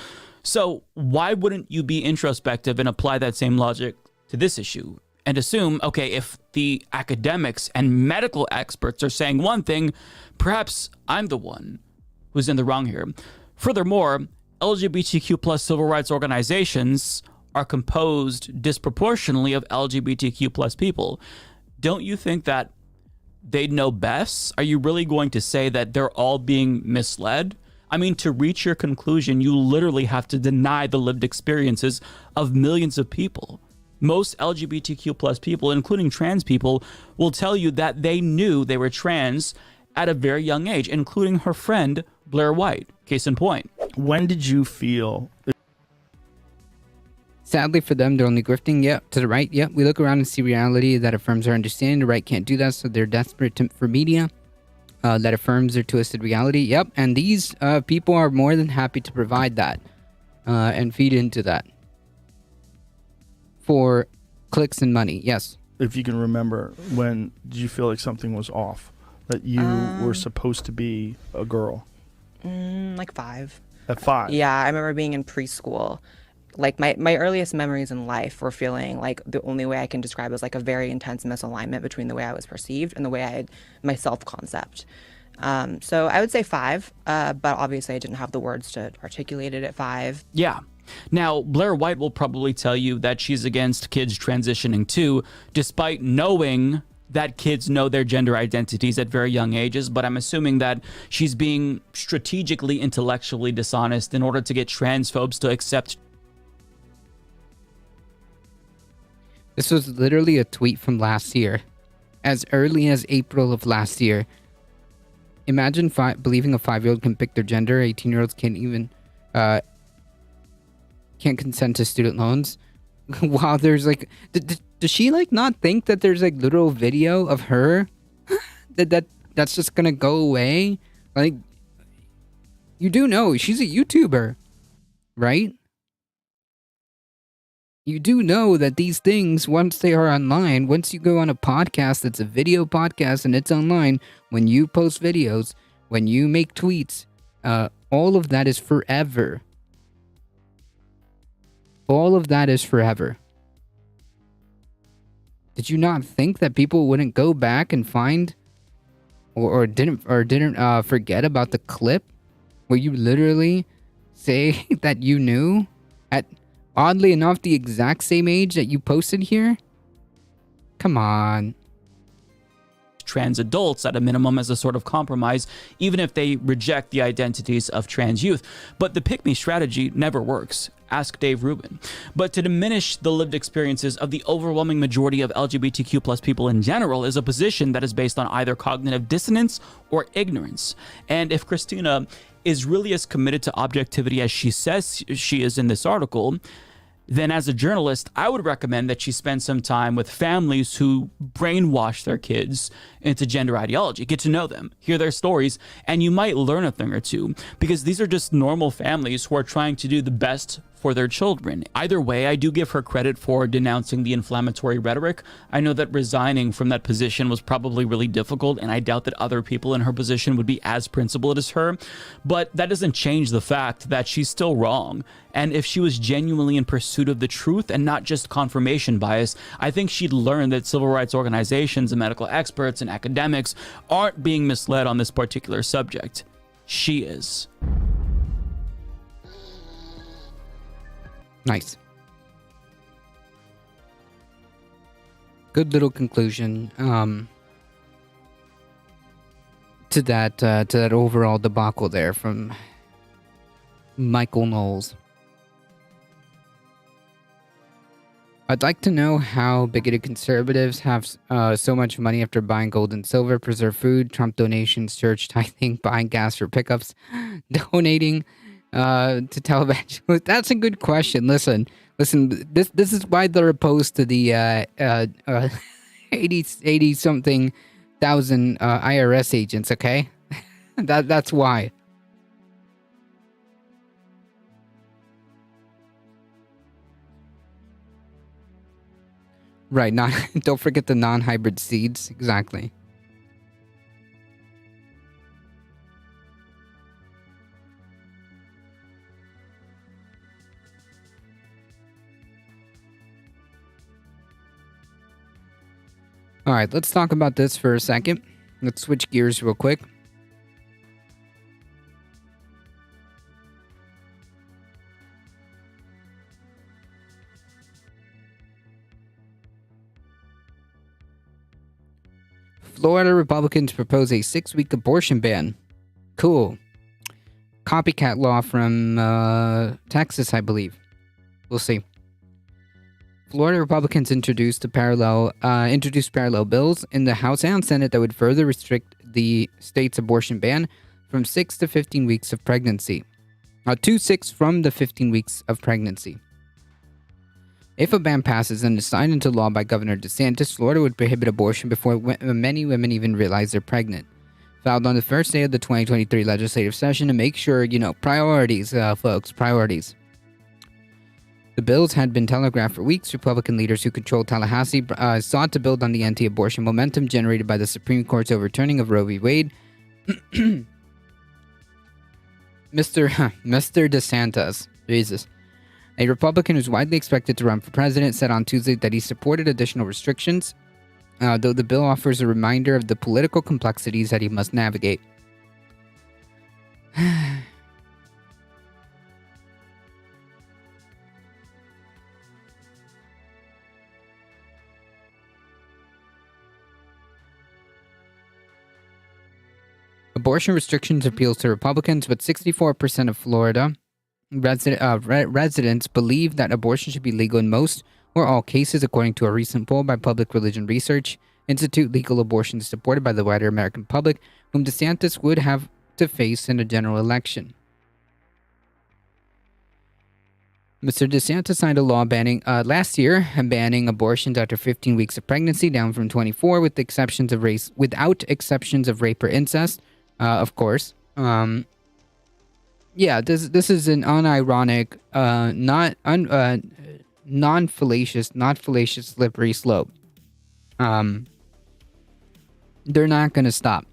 So why wouldn't you be introspective and apply that same logic to this issue and assume, okay, if the academics and medical experts are saying one thing, perhaps I'm the one who's in the wrong here. Furthermore, LGBTQ+ civil rights organizations are composed disproportionately of LGBTQ+ people. Don't you think that they'd know best? Are you really going to say that they're all being misled? I mean, to reach your conclusion, you literally have to deny the lived experiences of millions of people. Most LGBTQ+ people, including trans people, will tell you that they knew they were trans at a very young age, including her friend, Blair White. Case in point. When did you feel? Sadly for them, they're only grifting. Yep, to the right. Yep, we look around and see reality that affirms our understanding. The right can't do that, so they're desperate for media that affirms their twisted reality. Yep, and these people are more than happy to provide that and feed into that for clicks and money. Yes. If you can remember, when did you feel like something was off? That you were supposed to be a girl? Like 5. At 5? Yeah, I remember being in preschool. Like my earliest memories in life were feeling like the only way I can describe it was like a very intense misalignment between the way I was perceived and the way I had my self-concept. So I would say 5, but obviously I didn't have the words to articulate it at 5. Yeah. Now, Blair White will probably tell you that she's against kids transitioning too, despite knowing that kids know their gender identities at very young ages, but I'm assuming that she's being strategically, intellectually dishonest in order to get transphobes to accept. This was literally a tweet from last year, as early as April of last year. Imagine believing a 5-year-old can pick their gender. 18-year-olds can't even can't consent to student loans. Wow, there's like, does she like not think that there's like literal video of her that's just gonna go away? Like, you do know she's a YouTuber, right? You do know that these things, once they are online, once you go on a podcast that's a video podcast and it's online, when you post videos, when you make tweets, all of that is forever. All of that is forever. Did you not think that people wouldn't go back and find or didn't forget about the clip where you literally say that you knew at, oddly enough, the exact same age that you posted here? Come on. Trans adults at a minimum as a sort of compromise, even if they reject the identities of trans youth. But the pick-me strategy never works. Ask Dave Rubin. But to diminish the lived experiences of the overwhelming majority of LGBTQ+ people in general is a position that is based on either cognitive dissonance or ignorance. And if Christina is really as committed to objectivity as she says she is in this article, then as a journalist, I would recommend that she spend some time with families who brainwash their kids into gender ideology. Get to know them, hear their stories, and you might learn a thing or two, because these are just normal families who are trying to do the best for their children. Either way, I do give her credit for denouncing the inflammatory rhetoric. I know that resigning from that position was probably really difficult, and I doubt that other people in her position would be as principled as her, but that doesn't change the fact that she's still wrong. And if she was genuinely in pursuit of the truth and not just confirmation bias, I think she'd learn that civil rights organizations and medical experts and academics aren't being misled on this particular subject. She is. Nice. Good little conclusion to that overall debacle there from Michael Knowles. I'd like to know how bigoted conservatives have so much money after buying gold and silver, preserve food, Trump donations, church tithing, buying gas for pickups, donating to televangelists. That's a good question. Listen. This is why they're opposed to the 80 something thousand IRS agents. Okay, that's why. Right. Don't forget the non-hybrid seeds. Exactly. All right, let's talk about this for a second. Let's switch gears real quick. Florida Republicans propose a 6-week abortion ban. Cool. Copycat law from Texas, I believe. We'll see. Florida Republicans introduced parallel bills in the House and Senate that would further restrict the state's abortion ban from 6 to 15 weeks of pregnancy. To 6 from the 15 weeks of pregnancy. If a ban passes and is signed into law by Governor DeSantis, Florida would prohibit abortion before many women even realize they're pregnant. Filed on the first day of the 2023 legislative session to make sure, priorities, folks, priorities. The bills had been telegraphed for weeks. Republican leaders who control Tallahassee sought to build on the anti-abortion momentum generated by the Supreme Court's overturning of Roe v. Wade. Mr. DeSantis, Jesus, a Republican who's widely expected to run for president, said on Tuesday that he supported additional restrictions, though the bill offers a reminder of the political complexities that he must navigate. Abortion restrictions appeals to Republicans, but 64% of Florida residents believe that abortion should be legal in most or all cases, according to a recent poll by Public Religion Research Institute. Legal abortion is supported by the wider American public, whom DeSantis would have to face in a general election. Mr. DeSantis signed a law last year banning abortions after 15 weeks of pregnancy, down from 24, without exceptions of rape or incest. Of course. This is an unironic, non-fallacious slippery slope. They're not going to stop.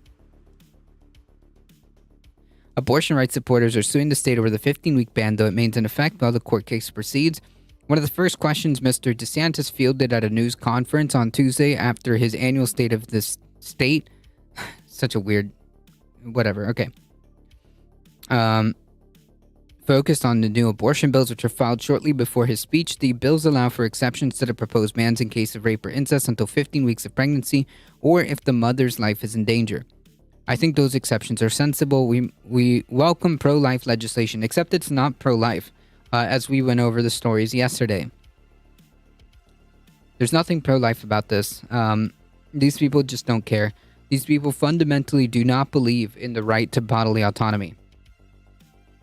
Abortion rights supporters are suing the state over the 15-week ban, though it remains in effect while the court case proceeds. One of the first questions Mr. DeSantis fielded at a news conference on Tuesday after his annual State of the State. Such a weird... Whatever, okay. Focused on the new abortion bills, which were filed shortly before his speech. The bills allow for exceptions to the proposed bans in case of rape or incest until 15 weeks of pregnancy, or if the mother's life is in danger. I think those exceptions are sensible. We welcome pro-life legislation, except it's not pro-life, as we went over the stories yesterday. There's nothing pro-life about this. These people just don't care. These people fundamentally do not believe in the right to bodily autonomy.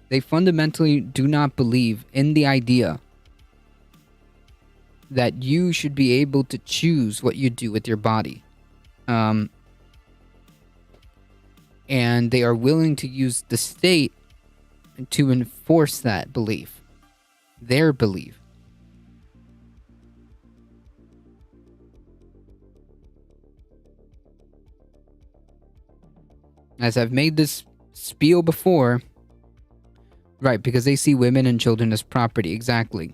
They fundamentally do not believe in the idea that you should be able to choose what you do with your body. And they are willing to use the state to enforce that belief, their belief. As I've made this spiel before, right, because they see women and children as property, exactly.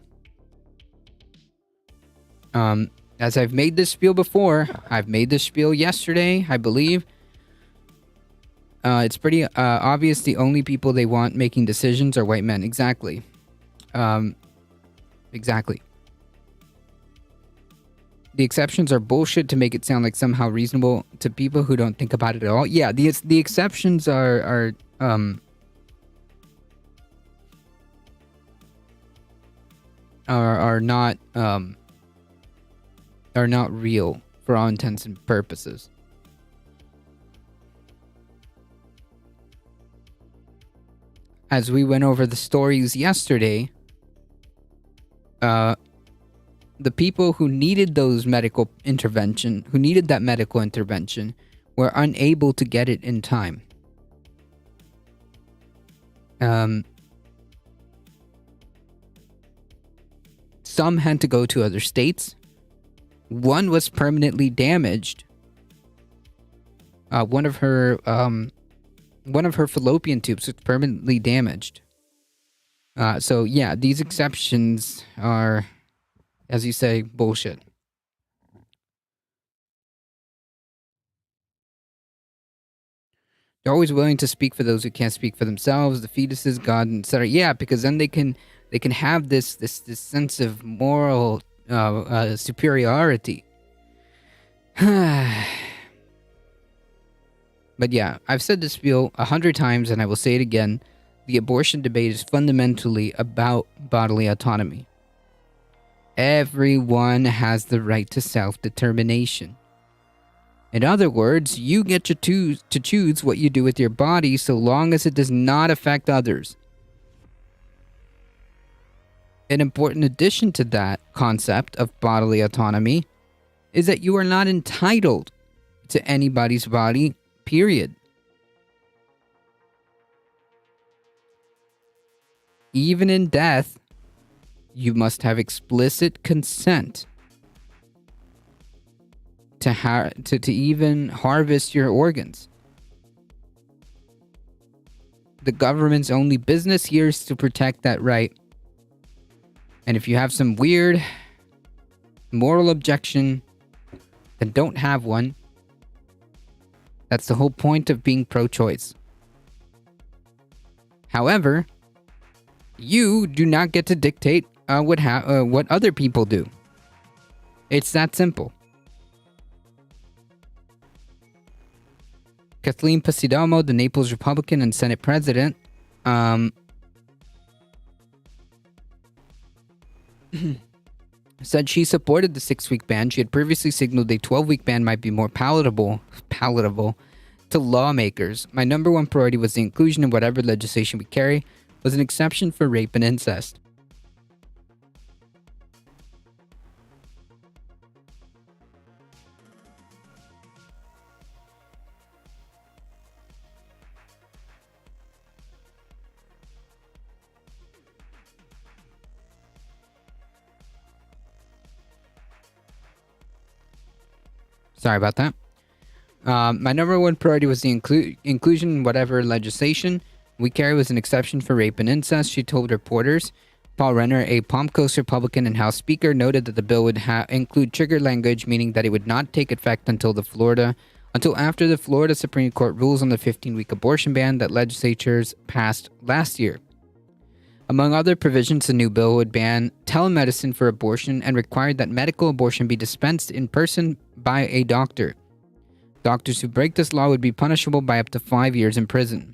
As I've made this spiel before, I've made this spiel yesterday, I believe. It's pretty obvious the only people they want making decisions are white men, exactly. Exactly. The exceptions are bullshit to make it sound like somehow reasonable to people who don't think about it at all. Yeah, the exceptions are not real for all intents and purposes. As we went over the stories yesterday, the people who needed that medical intervention, were unable to get it in time. Some had to go to other states. One was permanently damaged. One of her fallopian tubes was permanently damaged. So yeah, these exceptions are, as you say, bullshit. They're always willing to speak for those who can't speak for themselves, the fetuses, God, etc. Yeah, because then they can have this sense of moral superiority. But yeah, I've said this spiel 100 times, and I will say it again. The abortion debate is fundamentally about bodily autonomy. Everyone has the right to self-determination. In other words, you get to choose what you do with your body so long as it does not affect others. An important addition to that concept of bodily autonomy is that you are not entitled to anybody's body, period. Even in death, you must have explicit consent to even harvest your organs. The government's only business here is to protect that right. And if you have some weird moral objection, then don't have one. That's the whole point of being pro-choice. However, you do not get to dictate what other people do. It's that simple. Kathleen Passidomo, the Naples Republican and Senate President, said she supported the 6-week ban. She had previously signaled a 12-week ban might be more palatable to lawmakers. My number one priority was the inclusion in whatever legislation we carry was an exception for rape and incest. Sorry about that. My number one priority was the inclusion in whatever legislation we carry was an exception for rape and incest, she told reporters. Paul Renner, a Palm Coast Republican and House Speaker, noted that the bill would include trigger language, meaning that it would not take effect until after the Florida Supreme Court rules on the 15-week abortion ban that legislatures passed last year. Among other provisions, the new bill would ban telemedicine for abortion and required that medical abortion be dispensed in person by a doctor. Doctors who break this law would be punishable by up to 5 years in prison.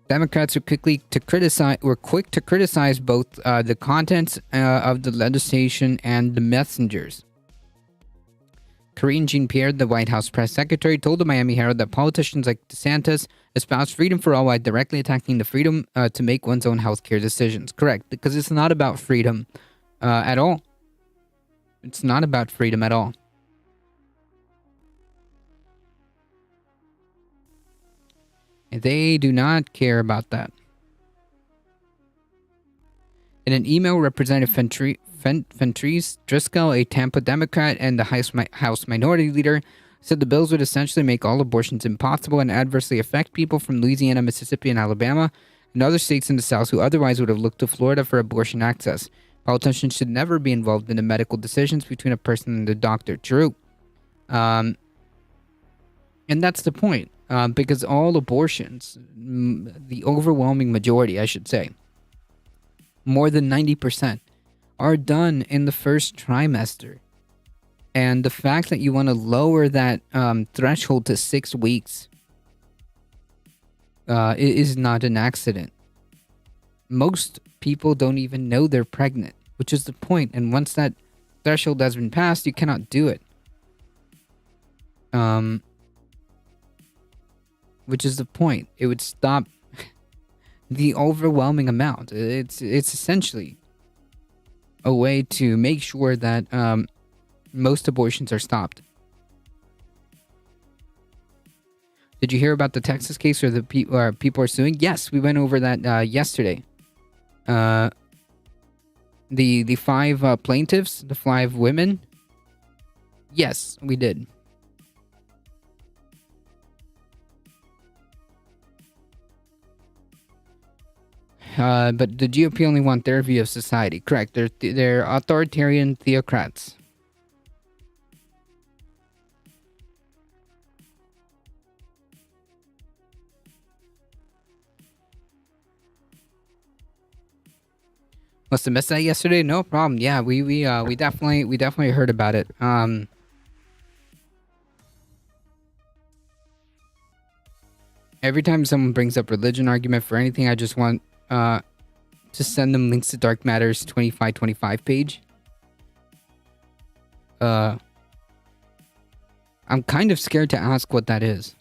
Democrats were quick to criticize both the contents of the legislation and the messengers. Karine Jean-Pierre, the White House press secretary, told the Miami Herald that politicians like DeSantis espouse freedom for all while directly attacking the freedom to make one's own healthcare decisions. Correct, because it's not about freedom at all. It's not about freedom at all. They do not care about that. In an email, Representative Fentrice Driscoll, a Tampa Democrat and the House Minority Leader, said the bills would essentially make all abortions impossible and adversely affect people from Louisiana, Mississippi, and Alabama, and other states in the South who otherwise would have looked to Florida for abortion access. Politicians should never be involved in the medical decisions between a person and the doctor. True. And that's the point. Because all abortions, the overwhelming majority, I should say, more than 90%, are done in the first trimester. And the fact that you want to lower that threshold to 6 weeks is not an accident. Most people don't even know they're pregnant, which is the point. And once that threshold has been passed, you cannot do it. Which is the point. It would stop the overwhelming amount. It's essentially a way to make sure that most abortions are stopped. Did you hear about the Texas case where the people are suing? Yes, we went over that yesterday. The 5 plaintiffs, the 5 women. Yes, we did. But the GOP only want their view of society. Correct. They're authoritarian theocrats. Must have missed that yesterday. No problem. Yeah, we definitely heard about it. Every time someone brings up religion argument for anything, I just want to send them links to Dark Matter's 2525 page. I'm kind of scared to ask what that is.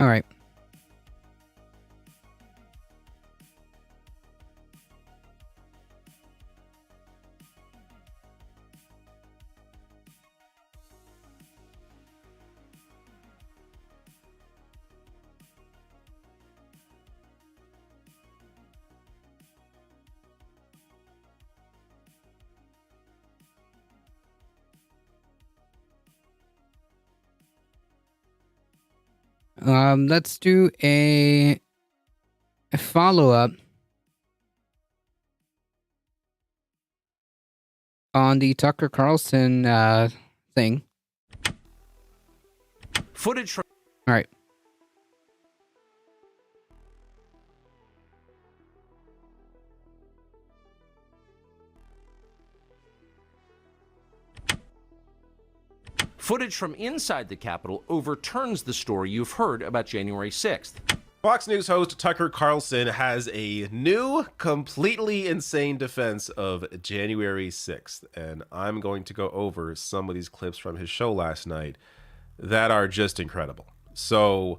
All right. Let's do a follow-up on the Tucker Carlson thing. Footage from... All right. Footage from inside the Capitol overturns the story you've heard about January 6th. Fox News host Tucker Carlson has a new, completely insane defense of January 6th. And I'm going to go over some of these clips from his show last night that are just incredible. So,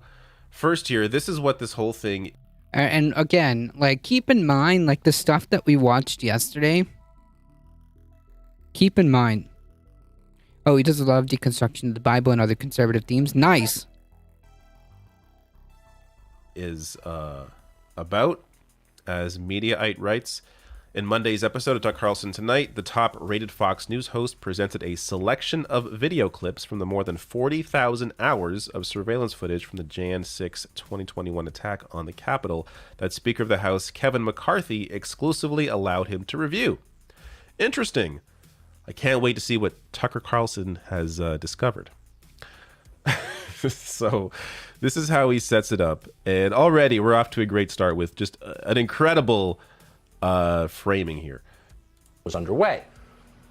first here, this is what this whole thing... And again, like, keep in mind, like, the stuff that we watched yesterday. Keep in mind. Oh, he does a lot of deconstruction of the Bible and other conservative themes. Nice. Is about, as Mediaite writes. In Monday's episode of Tucker Carlson Tonight, the top-rated Fox News host presented a selection of video clips from the more than 40,000 hours of surveillance footage from the Jan 6, 2021 attack on the Capitol that Speaker of the House Kevin McCarthy exclusively allowed him to review. Interesting. I can't wait to see what Tucker Carlson has discovered. So this is how he sets it up. And already we're off to a great start with just an incredible framing here. Was underway.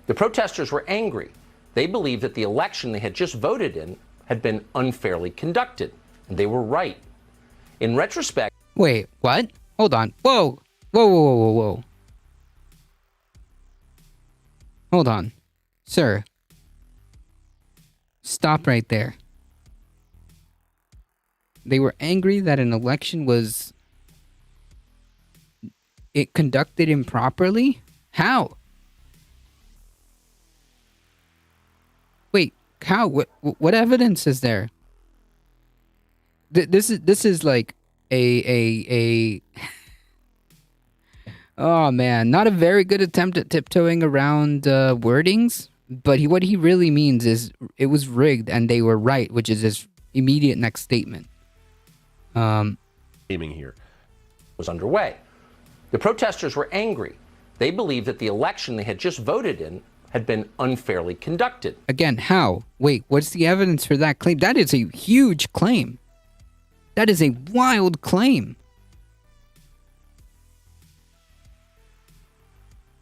The protesters were angry. They believed that the election they had just voted in had been unfairly conducted, and they were right. In retrospect... Wait, what? Hold on. Whoa. Whoa, whoa, whoa, whoa, whoa. Hold on. Sir. Stop right there. They were angry that an election was... it conducted improperly? How? Wait, how? What evidence is there? This is like a oh man, not a very good attempt at tiptoeing around wordings, but what he really means is it was rigged and they were right, which is his immediate next statement. Aiming here was underway. The protesters were angry. They believed that the election they had just voted in had been unfairly conducted. Again, how? Wait, what's the evidence for that claim? That is a huge claim. That is a wild claim.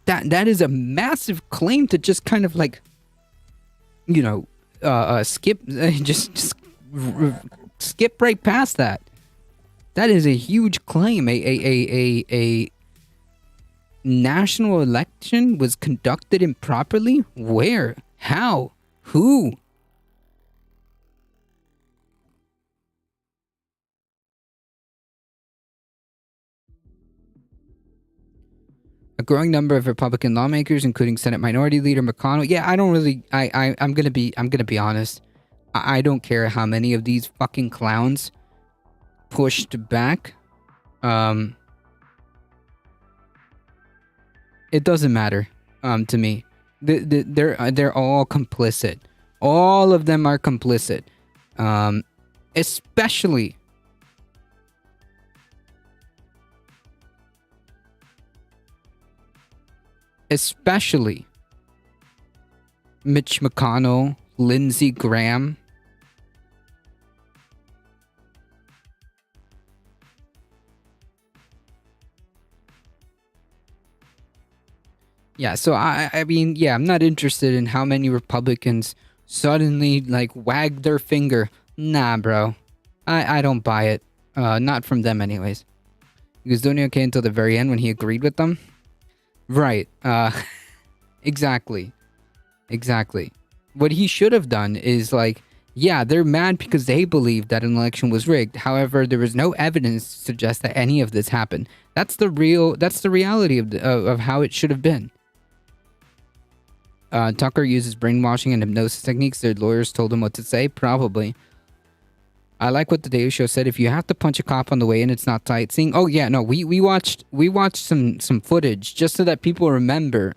That is a massive claim to just kind of like, you know, skip, skip right past that. That is a huge claim. A national election was conducted improperly? Where? How? Who? A growing number of Republican lawmakers, including Senate Minority Leader McConnell. Yeah, I don't really. I'm gonna be honest. I don't care how many of these fucking clowns pushed back. It doesn't matter. To me, they're all complicit. All of them are complicit. Especially. Mitch McConnell, Lindsey Graham. Yeah, so I mean, yeah, I'm not interested in how many Republicans suddenly like wag their finger. Nah, bro. I don't buy it. Not from them anyways. He was doing okay until the very end when he agreed with them. Right. Exactly. What he should have done is like, yeah, they're mad because they believe that an election was rigged. However, there was no evidence to suggest that any of this happened. That's the reality of how it should have been. Tucker uses brainwashing and hypnosis techniques. Their lawyers told him what to say. Probably. I like what the Daily Show said. If you have to punch a cop on the way in, it's not sightseeing. Oh yeah, no, we watched some footage just so that people remember.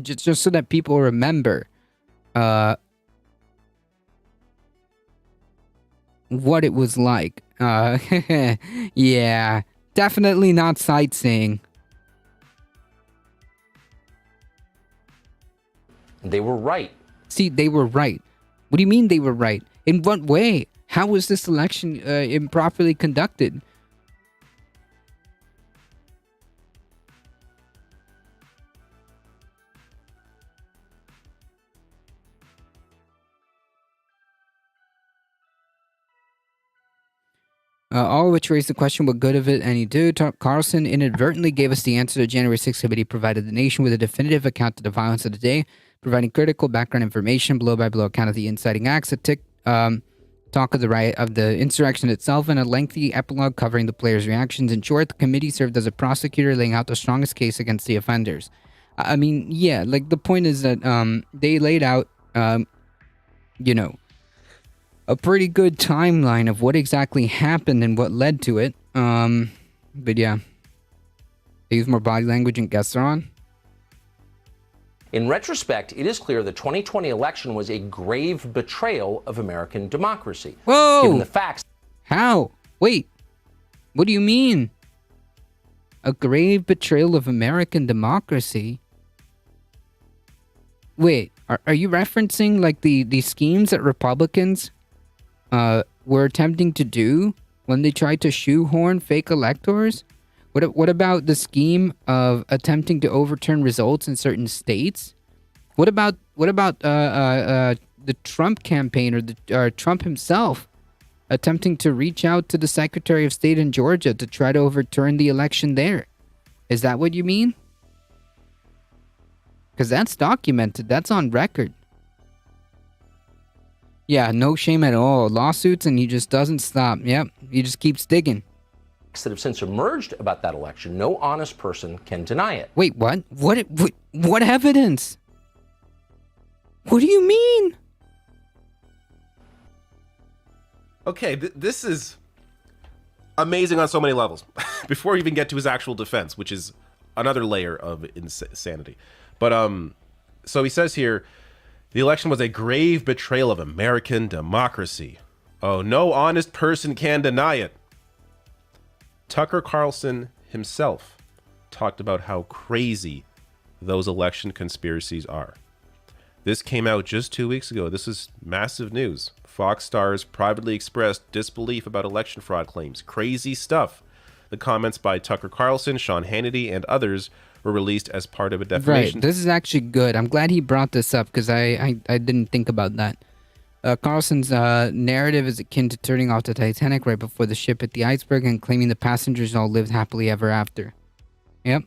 Just so that people remember. What it was like. Yeah, definitely not sightseeing. They were right. See, they were right. What do you mean they were right? In what way? How was this election improperly conducted? All of which raised the question, what good of it any do? Carlson inadvertently gave us the answer. The January 6th committee provided the nation with a definitive account of the violence of the day, providing critical background information, blow-by-blow account of the inciting acts, talk of the riot of the insurrection itself, and a lengthy epilogue covering the players' reactions. In short, the committee served as a prosecutor, laying out the strongest case against the offenders. I mean, yeah, like the point is that they laid out, you know, a pretty good timeline of what exactly happened and what led to it. But yeah, they use more body language and guests are on. In retrospect, it is clear the 2020 election was a grave betrayal of American democracy. Whoa! Given the facts. How? Wait. What do you mean? A grave betrayal of American democracy? Wait, are you referencing like the schemes that Republicans were attempting to do when they tried to shoehorn fake electors? What about the scheme of attempting to overturn results in certain states What about the Trump campaign or Trump himself attempting to reach out to the Secretary of State in Georgia to try to overturn the election there? Is that what you mean? Because that's documented. That's on record. Yeah, no shame at all. Lawsuits, and he just doesn't stop. Yep, he just keeps digging. That have since emerged about that election, no honest person can deny it. Wait, what? What evidence? What do you mean? Okay, this is amazing on so many levels. Before we even get to his actual defense, which is another layer of insanity. But so he says here, the election was a grave betrayal of American democracy. Oh, no honest person can deny it. Tucker Carlson himself talked about how crazy those election conspiracies are. This came out just 2 weeks ago. This is massive news. Fox stars privately expressed disbelief about election fraud claims. Crazy stuff. The comments by Tucker Carlson, Sean Hannity, and others were released as part of a defamation. Right. This is actually good. I'm glad he brought this up because I didn't think about that. Carlson's narrative is akin to turning off the Titanic right before the ship hit the iceberg and claiming the passengers all lived happily ever after. Yep.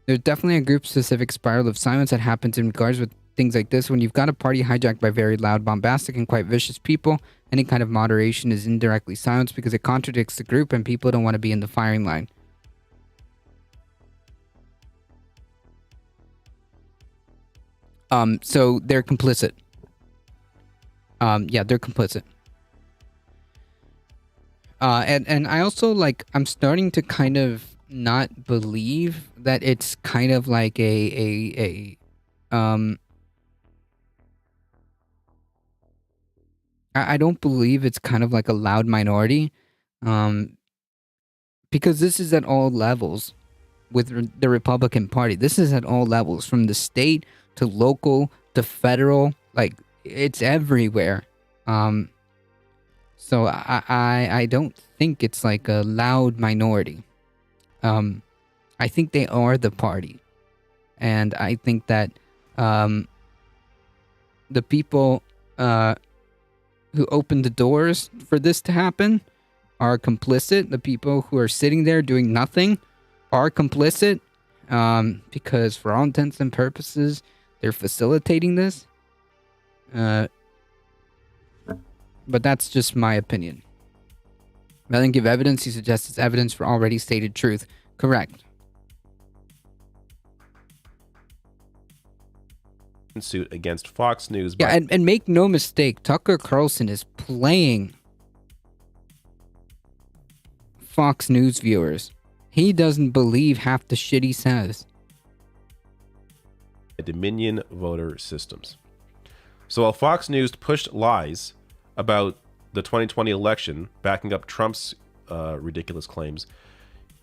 There's definitely a group-specific spiral of silence that happens in regards with things like this. When you've got a party hijacked by very loud, bombastic, and quite vicious people, any kind of moderation is indirectly silenced because it contradicts the group and people don't want to be in the firing line. So they're complicit. Yeah, they're complicit. And I also, like, I'm starting to kind of not believe that it's kind of like I don't believe it's kind of like a loud minority, because this is at all levels with the Republican Party. This is at all levels, from the state to local to federal, like, it's everywhere. So I don't think it's like a loud minority. I think they are the party. And I think that the people who opened the doors for this to happen are complicit. The people who are sitting there doing nothing are complicit, because for all intents and purposes, they're facilitating this. But that's just my opinion. Rather than give evidence, he suggests it's evidence for already stated truth. Correct. Suit against Fox News. Yeah, and make no mistake, Tucker Carlson is playing Fox News viewers. He doesn't believe half the shit he says. Dominion voter systems. So while Fox News pushed lies about the 2020 election, backing up Trump's ridiculous claims,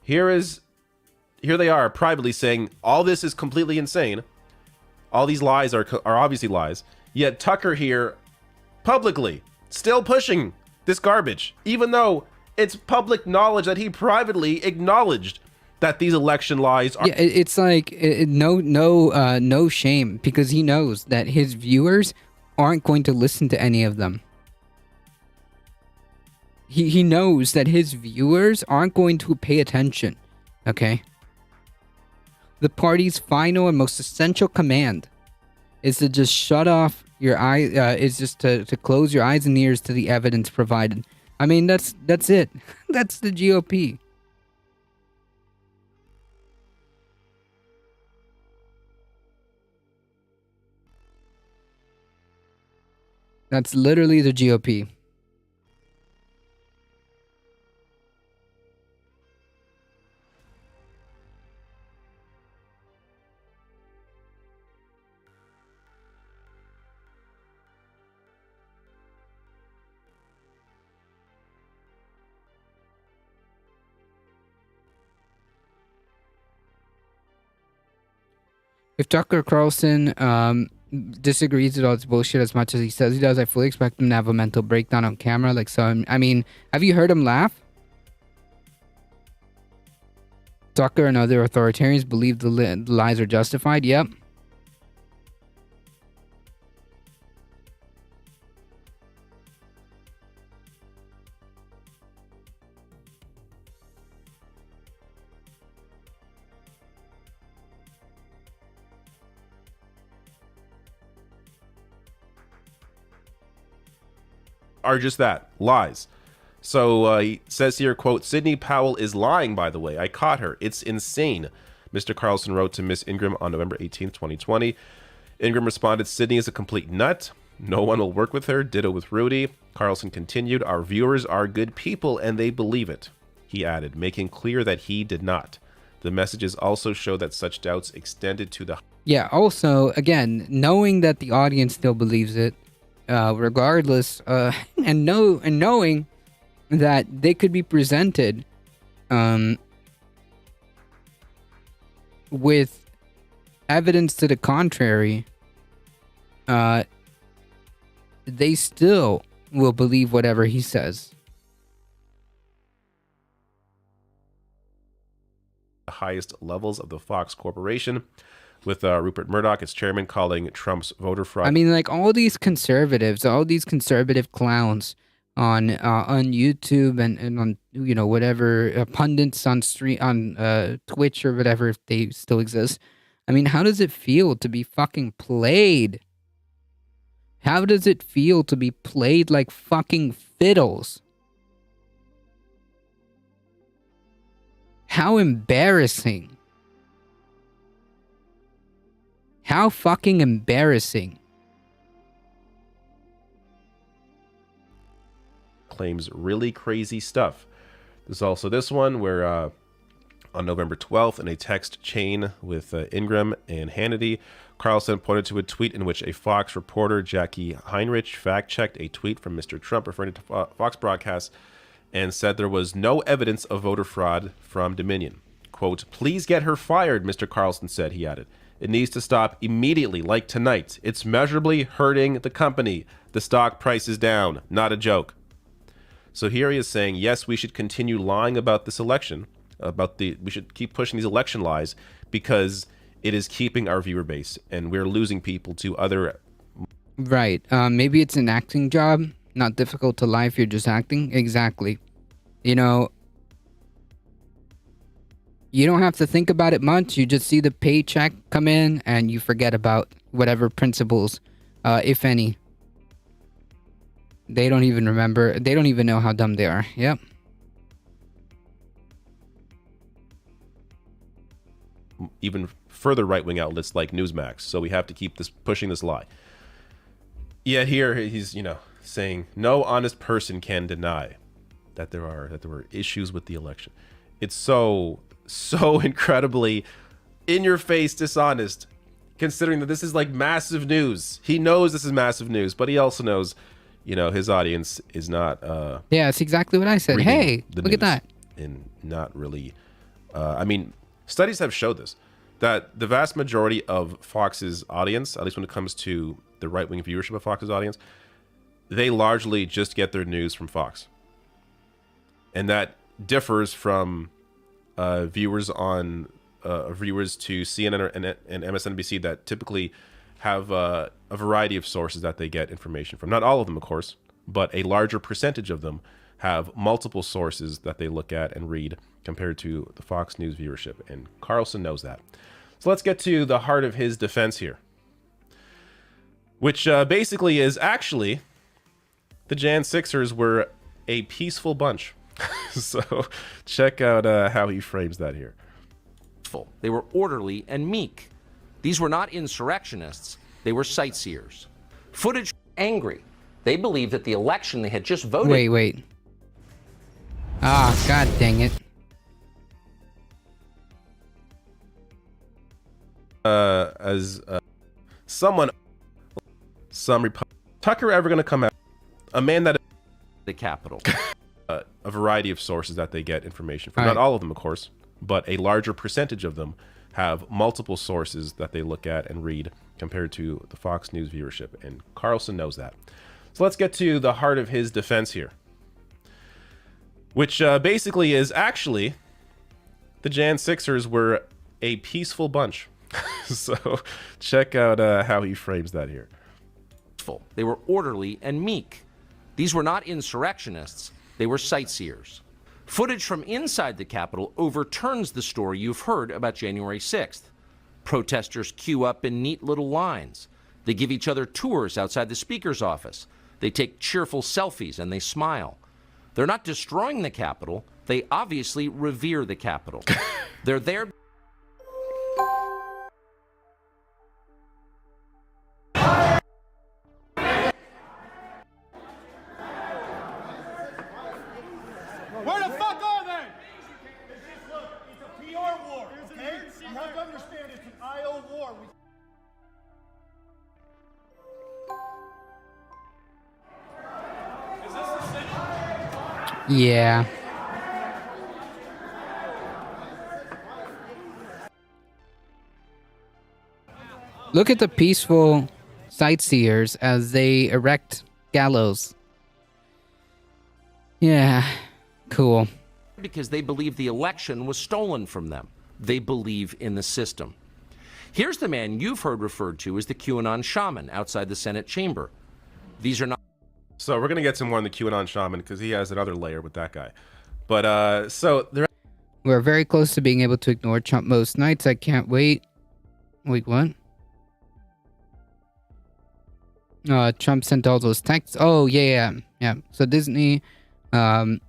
here they are privately saying all this is completely insane. All these lies are obviously lies. Yet Tucker here publicly still pushing this garbage, even though it's public knowledge that he privately acknowledged that these election lies are. Yeah, it's like no shame, because he knows that his viewers aren't going to listen to any of them. He knows that his viewers aren't going to pay attention. Okay? The party's final and most essential command is to just shut off your eyes, is just to close your eyes and ears to the evidence provided. I mean, that's it. That's the GOP. That's literally the GOP. If Tucker Carlson disagrees with all this bullshit as much as he says he does, I fully expect him to have a mental breakdown on camera. Like, so, I mean, have you heard him laugh? Tucker and other authoritarians believe the lies are justified. Yep. are just that, lies. So he says here, quote, Sidney Powell is lying, by the way. I caught her. It's insane. Mr. Carlson wrote to Miss Ingram on November 18th, 2020. Ingram responded, Sidney is a complete nut. No one will work with her. Ditto with Rudy. Carlson continued, our viewers are good people and they believe it. He added, making clear that he did not. The messages also show that such doubts extended to the... Yeah, also, again, knowing that the audience still believes it, regardless, and knowing that they could be presented with evidence to the contrary, they still will believe whatever he says. The highest levels of the Fox Corporation, with Rupert Murdoch, its chairman, calling Trump's voter fraud. I mean, like all these conservatives, all these conservative clowns on YouTube and on whatever pundits on Twitch or whatever, if they still exist. I mean, how does it feel to be fucking played? How does it feel to be played like fucking fiddles? How embarrassing. How fucking embarrassing. Claims really crazy stuff. There's also this one where on November 12th, in a text chain with Ingram and Hannity, Carlson pointed to a tweet in which a Fox reporter, Jackie Heinrich, fact-checked a tweet from Mr. Trump referring to Fox broadcasts and said there was no evidence of voter fraud from Dominion. Quote, please get her fired, Mr. Carlson said, he added. It needs to stop immediately, like tonight. It's measurably hurting the company. The stock price is down. Not a joke. So here he is saying, yes, we should continue lying about this election, we should keep pushing these election lies because it is keeping our viewer base and we're losing people to other... Right. Maybe it's an acting job. Not difficult to lie if you're just acting. Exactly. You don't have to think about it much. You just see the paycheck come in and you forget about whatever principles, if any. They don't even remember. They don't even know how dumb they are. Yep. Even further right-wing outlets like Newsmax. So we have to keep pushing this lie. Yet here he's, saying no honest person can deny that there were issues with the election. It's so incredibly in-your-face dishonest, considering that this is like massive news. He knows this is massive news, but he also knows, his audience is not. Yeah, it's exactly what I said. Hey, look at that. And not really. Studies have showed this, that the vast majority of Fox's audience, at least when it comes to the right-wing viewership of Fox's audience, they largely just get their news from Fox. And that differs from viewers to CNN and MSNBC that typically have a variety of sources that they get information from. Not all of them, of course, but a larger percentage of them have multiple sources that they look at and read compared to the Fox News viewership. And Carlson knows that. So let's get to the heart of his defense here, which basically is actually the Jan Sixers were a peaceful bunch. So check out how he frames that here. They were orderly and meek. These were not insurrectionists. They were sightseers. Footage angry. They believed that the election they had just voted... Wait. Ah, god dang it. Tucker ever going to come out? A man that... The Capitol. A variety of sources that they get information from. All right. Not all of them, of course, but a larger percentage of them have multiple sources that they look at and read compared to the Fox News viewership. And Carlson knows that. So let's get to the heart of his defense here, which basically is actually the Jan Sixers were a peaceful bunch. So check out how he frames that here. They were orderly and meek. These were not insurrectionists. They were sightseers. Footage from inside the Capitol overturns the story you've heard about January 6th. Protesters queue up in neat little lines. They give each other tours outside the Speaker's office. They take cheerful selfies and they smile. They're not destroying the Capitol. They obviously revere the Capitol. They're there. Where the fuck are they? Look, it's a PR war, okay? You have to understand it's an IO war. Yeah. Look at the peaceful sightseers as they erect gallows. Yeah, cool. Because they believe the election was stolen from them. They believe in the system. Here's the man you've heard referred to as the QAnon shaman outside the Senate chamber. These are not... So we're going to get some more on the QAnon shaman because he has another layer with that guy. But so there. We're very close to being able to ignore Trump most nights. I can't wait. Wait, what? Trump sent all those texts. Oh, yeah. So Disney, side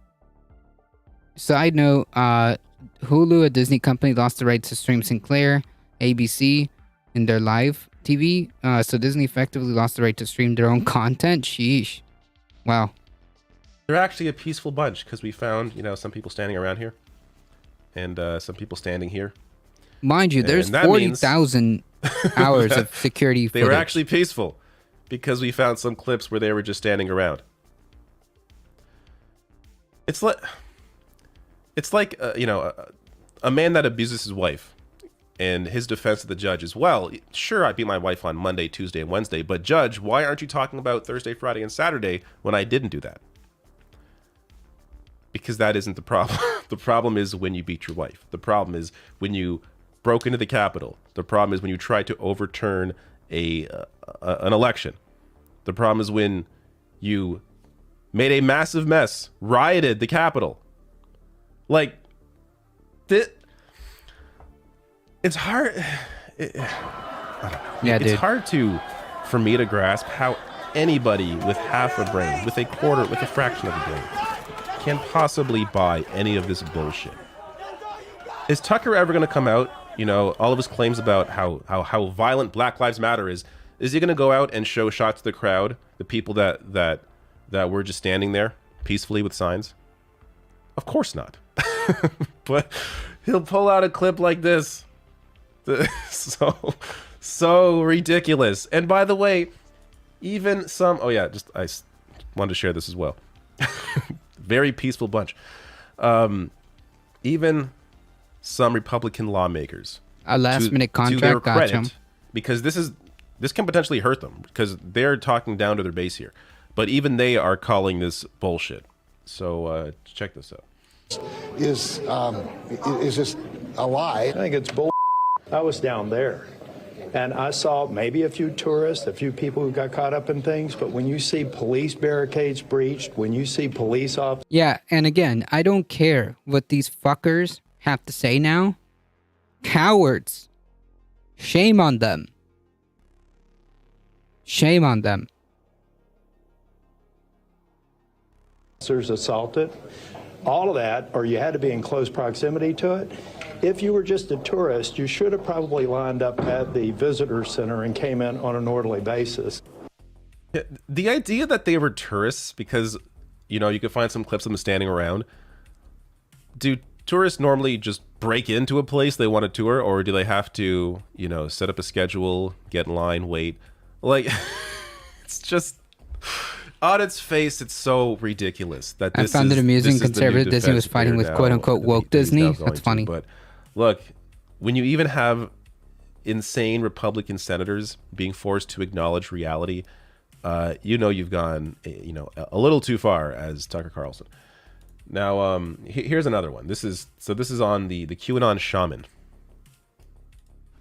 note, Hulu, a Disney company, lost the rights to stream Sinclair, ABC, in their live TV. So Disney effectively lost the right to stream their own content. Sheesh. Wow. They're actually a peaceful bunch because we found, some people standing around here and some people standing here. Mind you, there's 40,000 hours of security footage. They were actually peaceful because we found some clips where they were just standing around. It's like a man that abuses his wife, and his defense to the judge is, well, sure, I beat my wife on Monday, Tuesday, and Wednesday, but judge, why aren't you talking about Thursday, Friday, and Saturday when I didn't do that? Because that isn't the problem. The problem is when you beat your wife. The problem is when you broke into the Capitol. The problem is when you tried to overturn an election. The problem is when you made a massive mess, rioted the Capitol. Like, it's hard. I don't know. Yeah, it's dude. hard for me to grasp how anybody with half a brain, with a quarter, with a fraction of a brain, can possibly buy any of this bullshit. Is Tucker ever going to come out? All of his claims about how violent Black Lives Matter is he going to go out and show shots to the crowd, the people that were just standing there peacefully with signs? Of course not. But he'll pull out a clip like this. So ridiculous. And by the way, even some... Oh yeah, I wanted to share this as well. Very peaceful bunch. Even some Republican lawmakers. A last-minute contract, to their gotcha. credit, because this can potentially hurt them because they're talking down to their base here. But even they are calling this bullshit. So check this out. Is this a lie? I think it's bull. I was down there, and I saw maybe a few tourists, a few people who got caught up in things, but when you see police barricades breached, when you see police officers... Yeah, and again, I don't care what these fuckers have to say now. Cowards. Shame on them. Shame on them. Assaulted. All of that, or you had to be in close proximity to it. If you were just a tourist, you should have probably lined up at the visitor center and came in on an orderly basis. The idea that they were tourists, because, you could find some clips of them standing around. Do tourists normally just break into a place they want to tour, or do they have to, set up a schedule, get in line, wait? Like, it's just... On its face, it's so ridiculous that I found it amusing conservative Disney was fighting with quote-unquote woke Disney. That's funny. But look, when you even have insane Republican senators being forced to acknowledge reality, you've gone, a little too far as Tucker Carlson. Now, here's another one. This is on the QAnon shaman.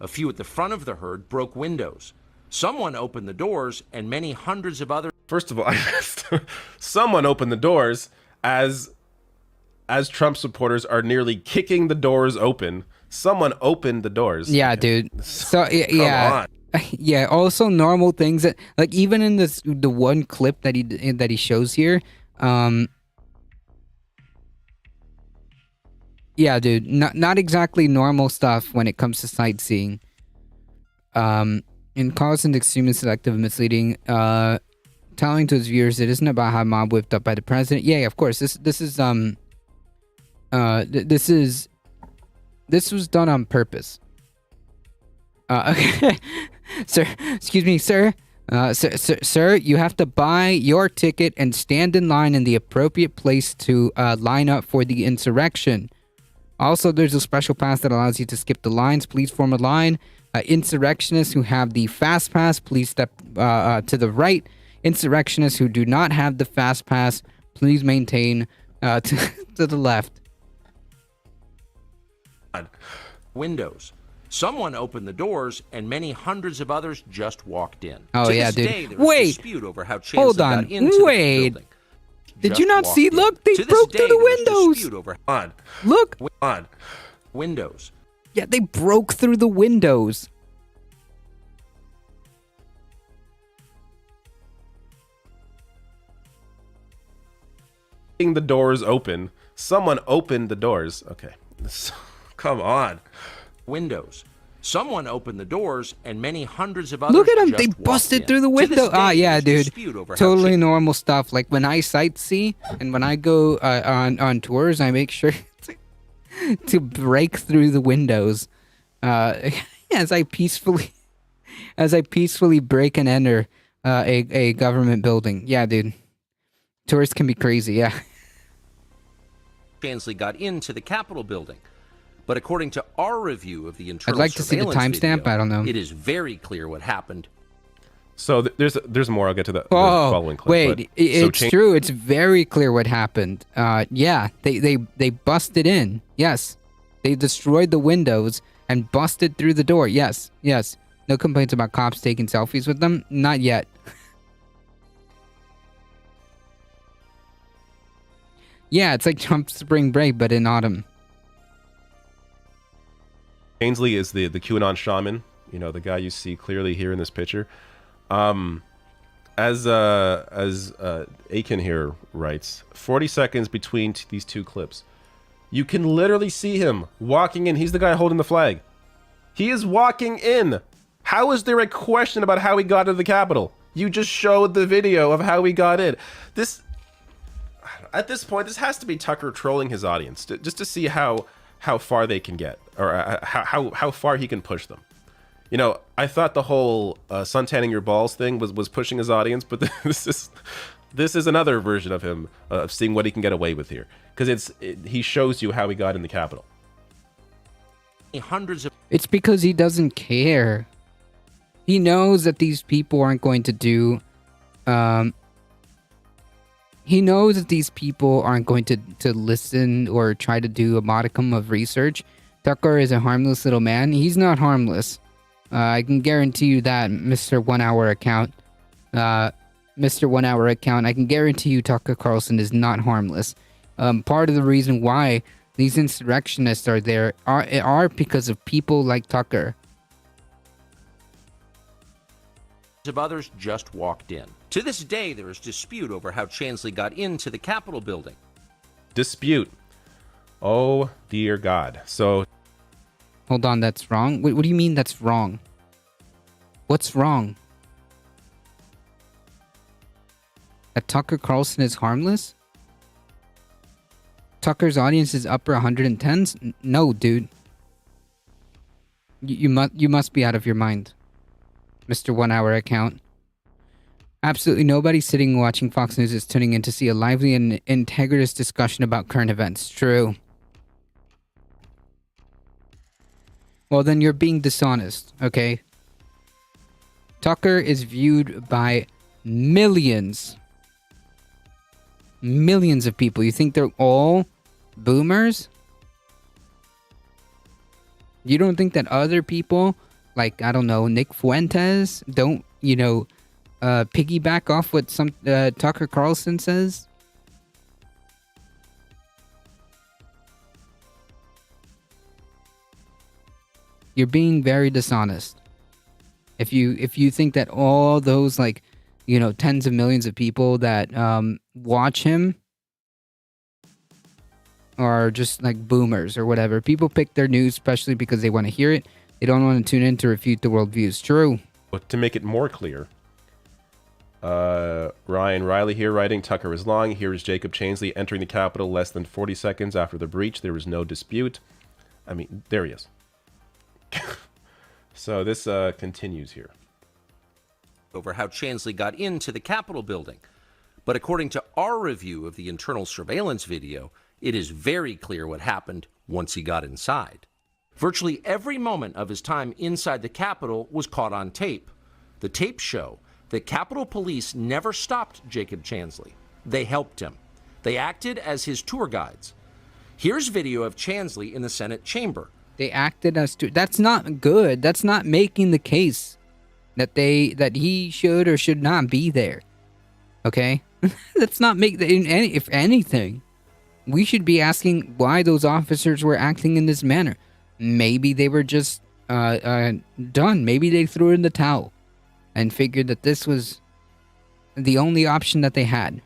A few at the front of the herd broke windows. Someone opened the doors, and many hundreds of others... First of all, someone opened the doors as Trump supporters are nearly kicking the doors open. Someone opened the doors. Yeah, dude. So yeah. Yeah, also normal things that, like, even in the one clip that he shows here, yeah, dude, not exactly normal stuff when it comes to sightseeing. In Carlson's extremely selective and misleading, telling to his viewers it isn't about how mob whipped up by the president. Yeah, of course. This was done on purpose. Okay. Sir, excuse me, sir. Sir, you have to buy your ticket and stand in line in the appropriate place to line up for the insurrection. Also, there's a special pass that allows you to skip the lines. Please form a line. Insurrectionists who have the fast pass, please step to the right. Insurrectionists who do not have the fast pass, please maintain to the left. Windows. Someone opened the doors, and many hundreds of others just walked in. Oh, to yeah, this dude. day, there was Wait. dispute over how Hold on. got into Wait. the building. Did Just you not see? walked in. Look, they To this broke day, through the there was windows. dispute over Look. Windows. Yeah, they broke through the windows. The doors open. Someone opened the doors. Okay. Come on. Windows. Someone opened the doors, and many hundreds of others. Look at them. just They walked busted in. through the To this window. day, Ah, yeah, there's dude. dispute over how Totally normal stuff. Like when I sightsee and when I go on tours, I make sure to break through the windows as I peacefully break and enter a government building. Yeah, dude. Tourists can be crazy. Yeah. Chansley got into the Capitol building. But according to our review of the internal I'd like to see the timestamp. I don't know. It is very clear what happened. So there's more. I'll get to the following clip. Wait, it's true. It's very clear what happened. Yeah, they busted in. Yes, they destroyed the windows and busted through the door. Yes. No complaints about cops taking selfies with them. Not yet. Yeah, it's like Trump's spring break, but in autumn. Ainsley is the QAnon shaman, the guy you see clearly here in this picture. As Aiken here writes, 40 seconds between these two clips. You can literally see him walking in. He's the guy holding the flag. He is walking in. How is there a question about how he got into the Capitol? You just showed the video of how he got in. At this point, this has to be Tucker trolling his audience just to see how far they can get, or how far he can push them. I thought the whole suntanning your balls thing was pushing his audience, but this is another version of him of seeing what he can get away with here, because he shows you how he got in the Capitol. It's because he doesn't care. He knows that these people aren't going to do. He knows that these people aren't going to listen or try to do a modicum of research. Tucker is a harmless little man. He's not harmless. I can guarantee you that, Mr. 1 Hour Account. Mr. 1 Hour Account, I can guarantee you Tucker Carlson is not harmless. Part of the reason why these insurrectionists are there are because of people like Tucker. Of others just walked in. To this day, there is dispute over how Chansley got into the Capitol building. Dispute. Oh, dear God. So... Hold on, that's wrong? What do you mean that's wrong? What's wrong? That Tucker Carlson is harmless? Tucker's audience is upper 110s? No, dude. You must be out of your mind, Mr. 1 Hour Account. Absolutely nobody sitting watching Fox News is tuning in to see a lively and integritous discussion about current events. True. Well, then you're being dishonest, okay? Tucker is viewed by millions. Millions of people. You think they're all boomers? You don't think that other people, like, I don't know, Nick Fuentes, don't, piggyback off what some Tucker Carlson says? You're being very dishonest. If you think that all those like, tens of millions of people that watch him are just like boomers or whatever. People pick their news especially because they want to hear it. They don't want to tune in to refute the worldviews. True. But to make it more clear, Ryan Riley here writing, Tucker is lying. Here is Jacob Chansley entering the Capitol less than 40 seconds after the breach. There was no dispute. I mean, there he is. So this continues here. Over how Chansley got into the Capitol building. But according to our review of the internal surveillance video, it is very clear what happened once he got inside. Virtually every moment of his time inside the Capitol was caught on tape. The tapes show that Capitol Police never stopped Jacob Chansley. They helped him. They acted as his tour guides. Here's video of Chansley in the Senate chamber. They acted as that's not good. That's not making the case that he should or should not be there. Okay? Let's not make if anything, we should be asking why those officers were acting in this manner. Maybe they were just done. Maybe they threw in the towel and figured that this was the only option that they had.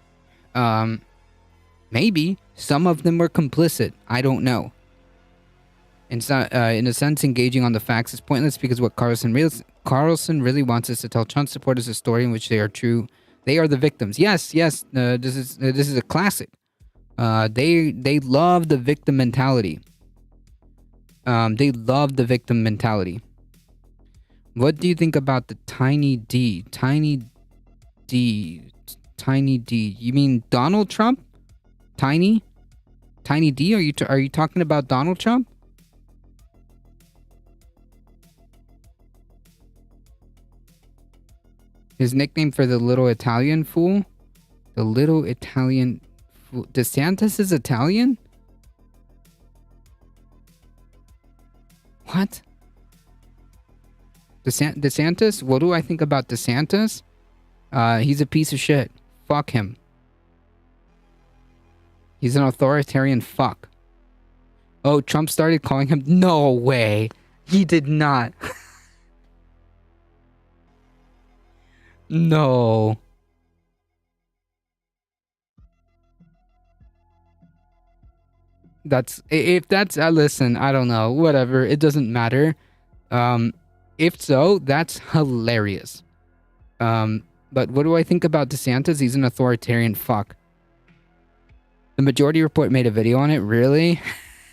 Maybe some of them were complicit. I don't know. It's not, in a sense, engaging on the facts is pointless because what Carlson really wants us to tell Trump supporters a story in which they are true. They are the victims. Yes. This is a classic. They love the victim mentality. They love the victim mentality. What do you think about the Tiny D? Tiny D. You mean Donald Trump? Tiny D? Are you talking about Donald Trump? His nickname for the little Italian fool? The little Italian fool. DeSantis is Italian? What? DeSantis? What do I think about DeSantis? He's a piece of shit. Fuck him. He's an authoritarian fuck. Oh, Trump started calling him... No way. He did not. No. Listen, I don't know. Whatever. It doesn't matter. If so, that's hilarious. But what do I think about DeSantis? He's an authoritarian fuck. The Majority Report made a video on it. Really?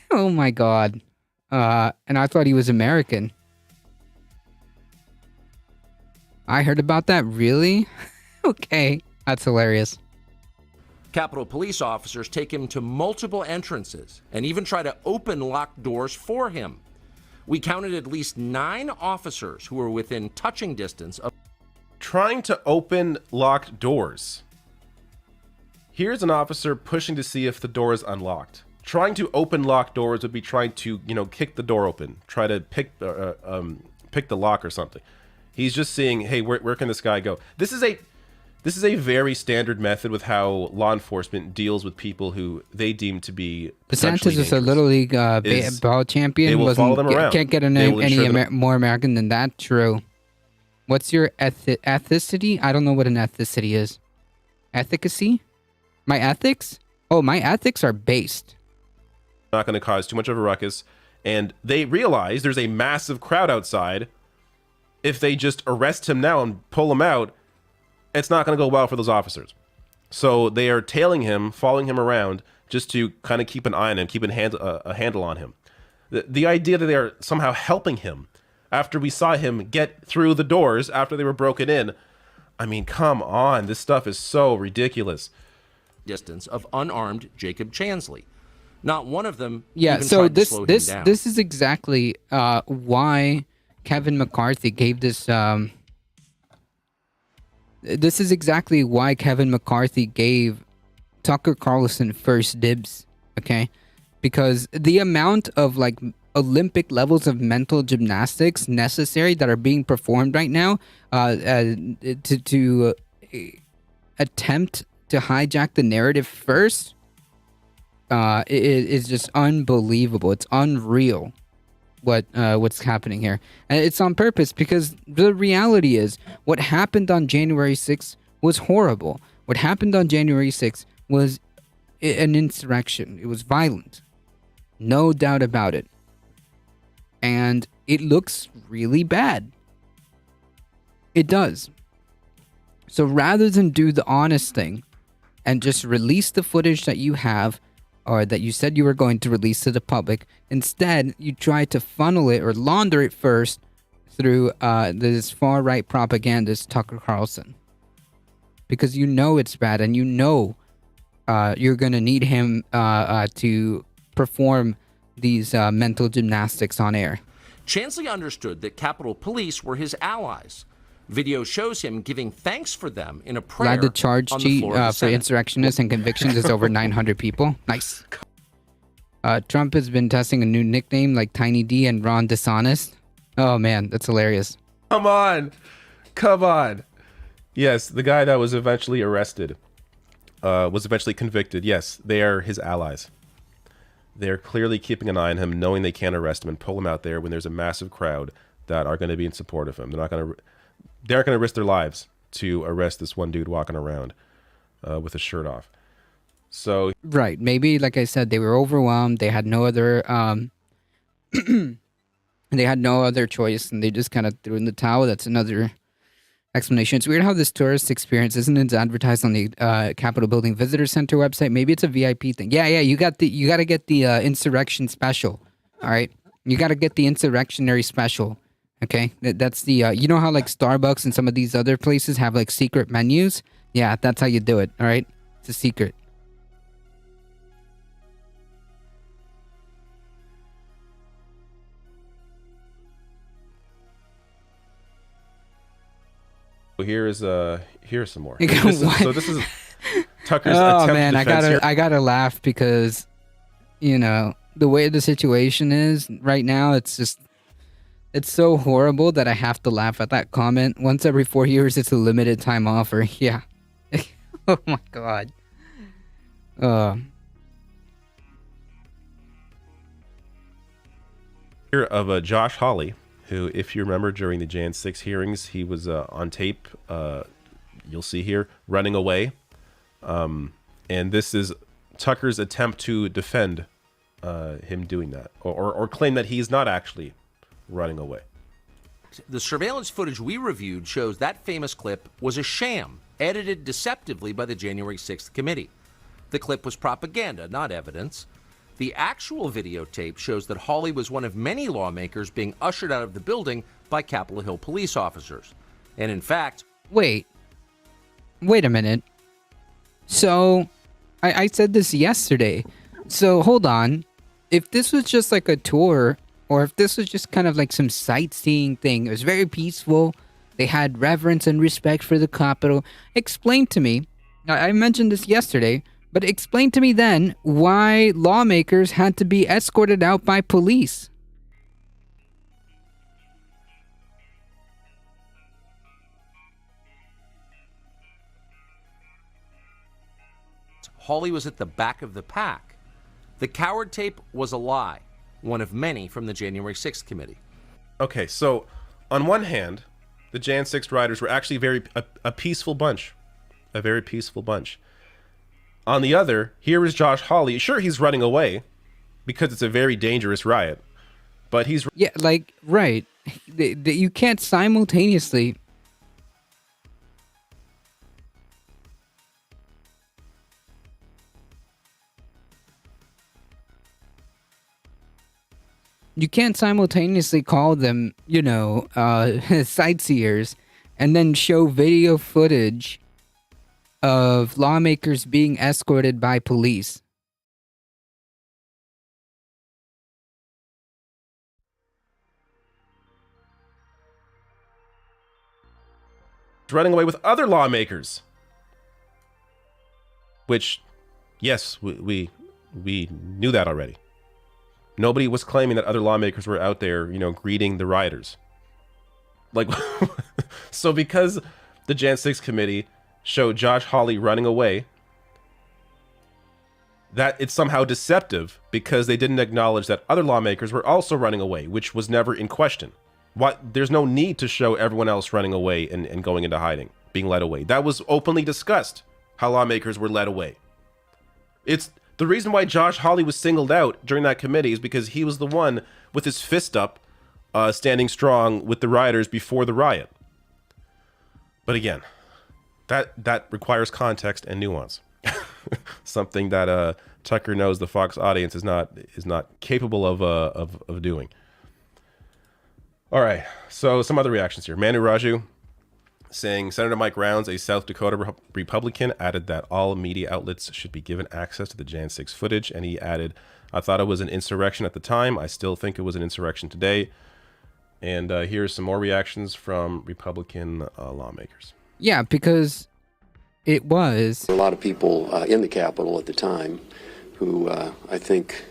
Oh my god. And I thought he was American. I heard about that. Really? Okay. That's hilarious. Capitol Police officers take him to multiple entrances and even try to open locked doors for him. We counted at least 9 officers who were within touching distance of trying to open locked doors. Here's an officer pushing to see if the door is unlocked. Trying to open locked doors would be trying to, kick the door open, try to pick the lock or something. He's just seeing, hey, where can this guy go? This is a very standard method with how law enforcement deals with people who they deem to be DeSantis is a Little League ball champion. They will follow them around. Can't get any more American than that. True. What's your ethnicity? I don't know what an ethnicity is. Efficacy? My ethics? Oh, my ethics are based. Not going to cause too much of a ruckus. And they realize there's a massive crowd outside. If they just arrest him now and pull him out, it's not going to go well for those officers. So they are tailing him, following him around, just to kind of keep an eye on him, keep a handle on him. The idea that they are somehow helping him after we saw him get through the doors after they were broken in. I mean, come on. This stuff is so ridiculous. Distance of unarmed Jacob Chansley. Not one of them. Yeah, even so tried to slow him down. this is exactly why Kevin McCarthy gave this. This is exactly why Kevin McCarthy gave Tucker Carlson first dibs. Okay, because the amount of like Olympic levels of mental gymnastics necessary that are being performed right now to attempt to hijack the narrative first is just unbelievable. It's unreal. what's happening here, and it's on purpose because the reality is what happened on January 6th was horrible. What happened on January 6th was an insurrection. It was violent, no doubt about it, and it looks really bad. It does. So rather than do the honest thing and just release the footage that you have, or that you said you were going to release to the public, instead you try to funnel it or launder it first through this far-right propagandist Tucker Carlson, because you know it's bad, and you know you're going to need him to perform these mental gymnastics on air. Chansley understood that Capitol Police were his allies. Video shows him giving thanks for them in a prayer. Glad the charge sheet for insurrectionists and convictions is over 900 people. Nice. Trump has been testing a new nickname like Tiny D and Ron Dishonest. Oh man, that's hilarious. Come on. Yes, the guy that was eventually arrested, was eventually convicted. Yes, they are his allies. They're clearly keeping an eye on him, knowing they can't arrest him and pull him out there when there's a massive crowd that are going to be in support of him. They aren't going to risk their lives to arrest this one dude walking around with his shirt off. So right, maybe like I said, they were overwhelmed. They had no other they had no other choice, and they just kind of threw in the towel. That's another explanation. It's weird how this tourist experience isn't advertised on the Capitol Building Visitor Center website. Maybe it's a VIP thing. Yeah, you got to get the insurrection special. All right, you got to get the insurrectionary special. Okay, that's the you know how like Starbucks and some of these other places have like secret menus? Yeah, that's how you do it. All right, it's a secret. here's some more. So this is Tucker's oh attempt man, defense I gotta laugh because, you know, the way the situation is right now, it's so horrible that I have to laugh at that comment. Once every 4 years, it's a limited time offer. Yeah. Oh my god. Here of Josh Hawley, who, if you remember, during the Jan 6 hearings, he was on tape, you'll see here, running away. And this is Tucker's attempt to defend him doing that, or claim that he's not actually running away. The surveillance footage we reviewed shows that famous clip was a sham, edited deceptively by the January 6th committee. The clip was propaganda, not evidence. The actual videotape shows that Hawley was one of many lawmakers being ushered out of the building by Capitol Hill police officers. And in fact... Wait a minute. So, I said this yesterday. So, hold on. If this was just like a tour, or if this was just kind of like some sightseeing thing, it was very peaceful, they had reverence and respect for the Capitol, explain to me, I mentioned this yesterday, but explain to me then why lawmakers had to be escorted out by police. Hawley was at the back of the pack. The coward tape was a lie, one of many from the January 6th committee. Okay, so on one hand, the Jan 6 rioters were actually a peaceful bunch. A very peaceful bunch. On the other, here is Josh Hawley. Sure, he's running away because it's a very dangerous riot, but he's... Yeah, like, right. You can't simultaneously... You can't simultaneously call them, you know, sightseers and then show video footage of lawmakers being escorted by police. Running away with other lawmakers. Which, yes, we knew that already. Nobody was claiming that other lawmakers were out there, you know, greeting the rioters. Like, so because the Jan 6 committee showed Josh Hawley running away, that it's somehow deceptive because they didn't acknowledge that other lawmakers were also running away, which was never in question. There's no need to show everyone else running away and going into hiding, being led away. That was openly discussed, how lawmakers were led away. It's the reason why Josh Hawley was singled out during that committee is because he was the one with his fist up, standing strong with the rioters before the riot. But again, that requires context and nuance. Something that Tucker knows the Fox audience is not capable of doing. All right, so some other reactions here. Manu Raju saying Senator Mike Rounds, a South Dakota Republican, added that all media outlets should be given access to the Jan 6 footage, and he added, "I thought it was an insurrection at the time. I still think it was an insurrection today." And here's some more reactions from Republican lawmakers. Yeah, because it was. A lot of people in the Capitol at the time who I think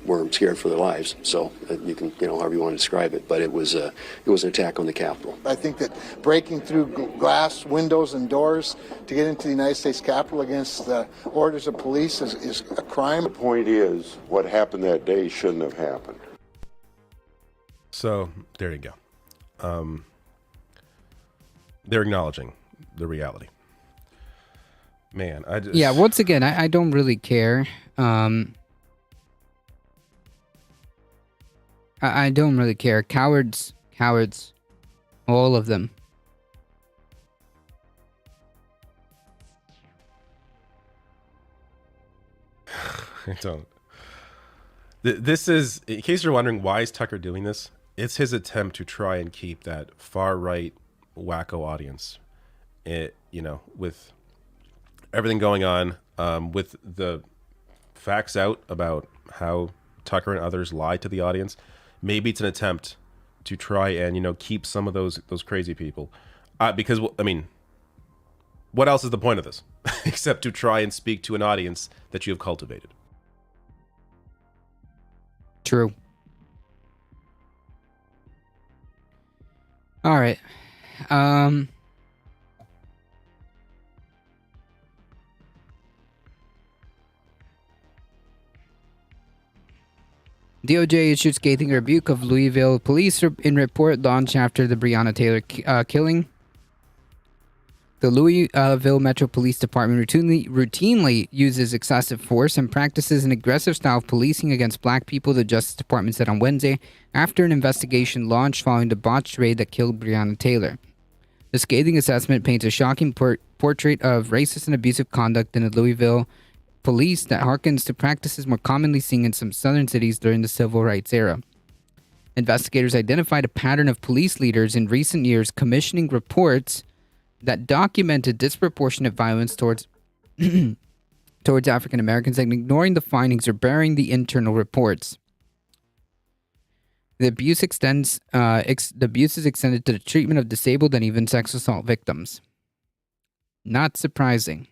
were scared for their lives. So you can, however you want to describe it, but it was an attack on the Capitol. I think that breaking through glass, windows, and doors to get into the United States Capitol against the orders of police is a crime. The point is, what happened that day shouldn't have happened. So there you go. They're acknowledging the reality. Man, yeah. Once again, I don't really care. I don't really care. Cowards, all of them. I don't. This is, in case you're wondering why is Tucker doing this, it's his attempt to try and keep that far right wacko audience. With everything going on, with the facts out about how Tucker and others lied to the audience, maybe it's an attempt to try and keep some of those crazy people, because what else is the point of this except to try and speak to an audience that you have cultivated? True. All right. DOJ issued scathing rebuke of Louisville police in report launched after the Breonna Taylor killing. The Louisville Metro Police Department routinely uses excessive force and practices an aggressive style of policing against black people, the Justice Department said on Wednesday, after an investigation launched following the botched raid that killed Breonna Taylor. The scathing assessment paints a shocking portrait of racist and abusive conduct in the Louisville police that harkens to practices more commonly seen in some southern cities during the civil rights era. Investigators identified a pattern of police leaders in recent years commissioning reports that documented disproportionate violence towards African Americans and ignoring the findings or burying the internal reports. The abuse is extended to the treatment of disabled and even sex assault victims. Not surprising.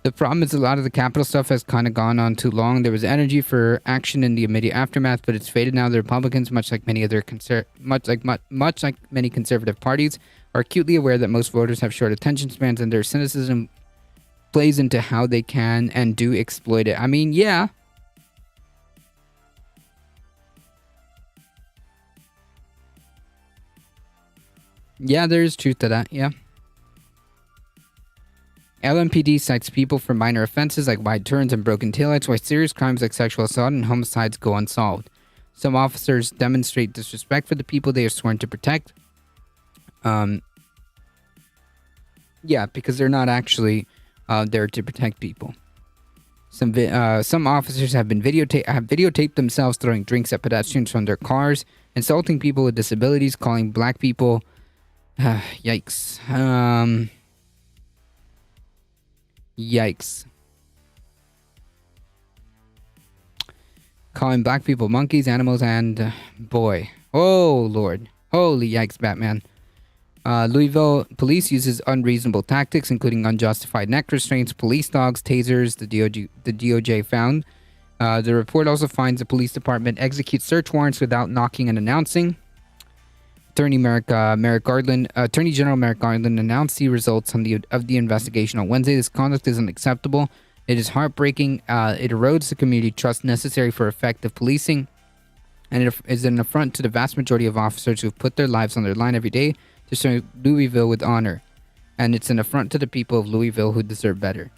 The problem is a lot of the Capitol stuff has kind of gone on too long. There was energy for action in the immediate aftermath, but it's faded now. The Republicans, much like many conservative parties, are acutely aware that most voters have short attention spans, and their cynicism plays into how they can and do exploit it. I mean, yeah. Yeah, there is truth to that, yeah. LMPD cites people for minor offenses like wide turns and broken taillights, while serious crimes like sexual assault and homicides go unsolved. Some officers demonstrate disrespect for the people they are sworn to protect. Yeah, because they're not actually there to protect people. Some officers have videotaped themselves throwing drinks at pedestrians from their cars, insulting people with disabilities, calling black people. Yikes. Yikes. Calling black people monkeys, animals, and boy. Oh, Lord. Holy yikes, Batman. Louisville police uses unreasonable tactics, including unjustified neck restraints, police dogs, tasers, the DOJ found. The report also finds the police department executes search warrants without knocking and announcing. Attorney General Merrick Garland announced the results of the investigation on Wednesday. This conduct is unacceptable. It is heartbreaking. It erodes the community trust necessary for effective policing, and it is an affront to the vast majority of officers who have put their lives on their line every day to serve Louisville with honor. And it's an affront to the people of Louisville who deserve better.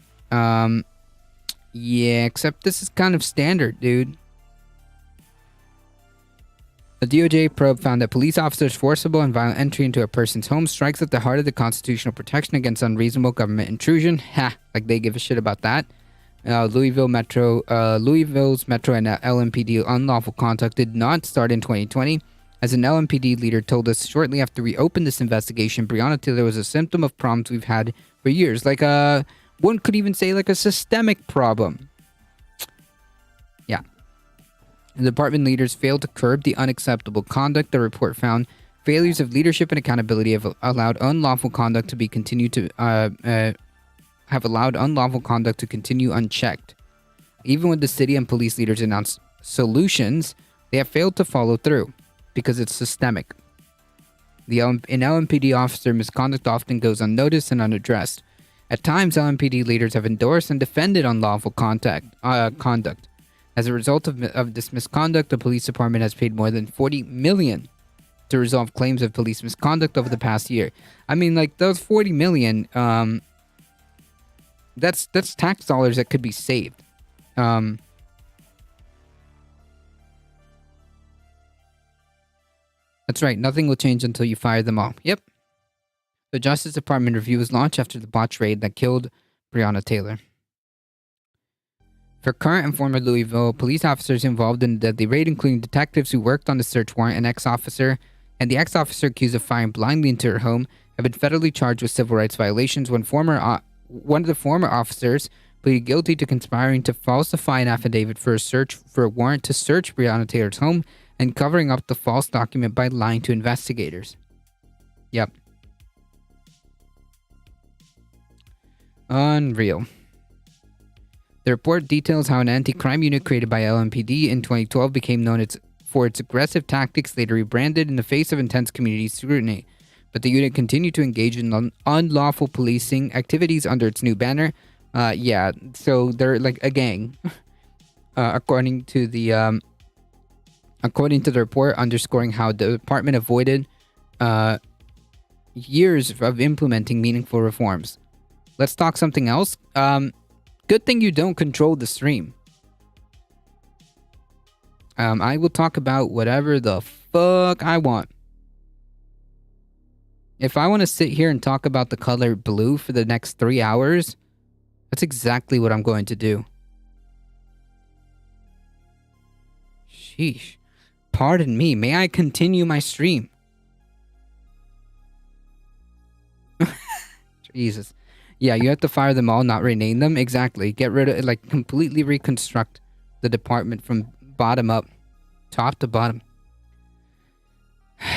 Yeah, except this is kind of standard, dude. The DOJ probe found that police officers' forcible and violent entry into a person's home strikes at the heart of the constitutional protection against unreasonable government intrusion. Ha! Like they give a shit about that. Louisville's Metro and LMPD unlawful conduct did not start in 2020. As an LMPD leader told us shortly after we opened this investigation, Breonna Taylor was a symptom of problems we've had for years. Like one could even say like a systemic problem. Yeah. The department leaders failed to curb the unacceptable conduct. The report found failures of leadership and accountability have allowed unlawful conduct to continue unchecked. Even when the city and police leaders announced solutions, they have failed to follow through because it's systemic. In LMPD officer misconduct often goes unnoticed and unaddressed. At times, LMPD leaders have endorsed and defended unlawful conduct. As a result of this misconduct, the police department has paid more than $40 million to resolve claims of police misconduct over the past year. I mean, like those $40 million, that's tax dollars that could be saved. That's right. Nothing will change until you fire them all. Yep. The Justice Department review was launched after the botched raid that killed Breonna Taylor. For current and former Louisville police officers involved in the deadly raid, including detectives who worked on the search warrant, the ex-officer accused of firing blindly into her home, have been federally charged with civil rights violations. One of the former officers pleaded guilty to conspiring to falsify an affidavit for a warrant to search Breonna Taylor's home and covering up the false document by lying to investigators. Yep. Unreal. The report details how an anti-crime unit created by LMPD in 2012 became known for its aggressive tactics, later rebranded in the face of intense community scrutiny. But the unit continued to engage in unlawful policing activities under its new banner. Yeah, so they're like a gang, according to the report, underscoring how the department avoided years of implementing meaningful reforms. Let's talk something else. Good thing you don't control the stream. I will talk about whatever the fuck I want. If I want to sit here and talk about the color blue for the next 3 hours, that's exactly what I'm going to do. Sheesh. Pardon me. May I continue my stream? Jesus. Yeah, you have to fire them all, not rename them. Exactly. Get rid of, like, completely reconstruct the department from bottom up, top to bottom.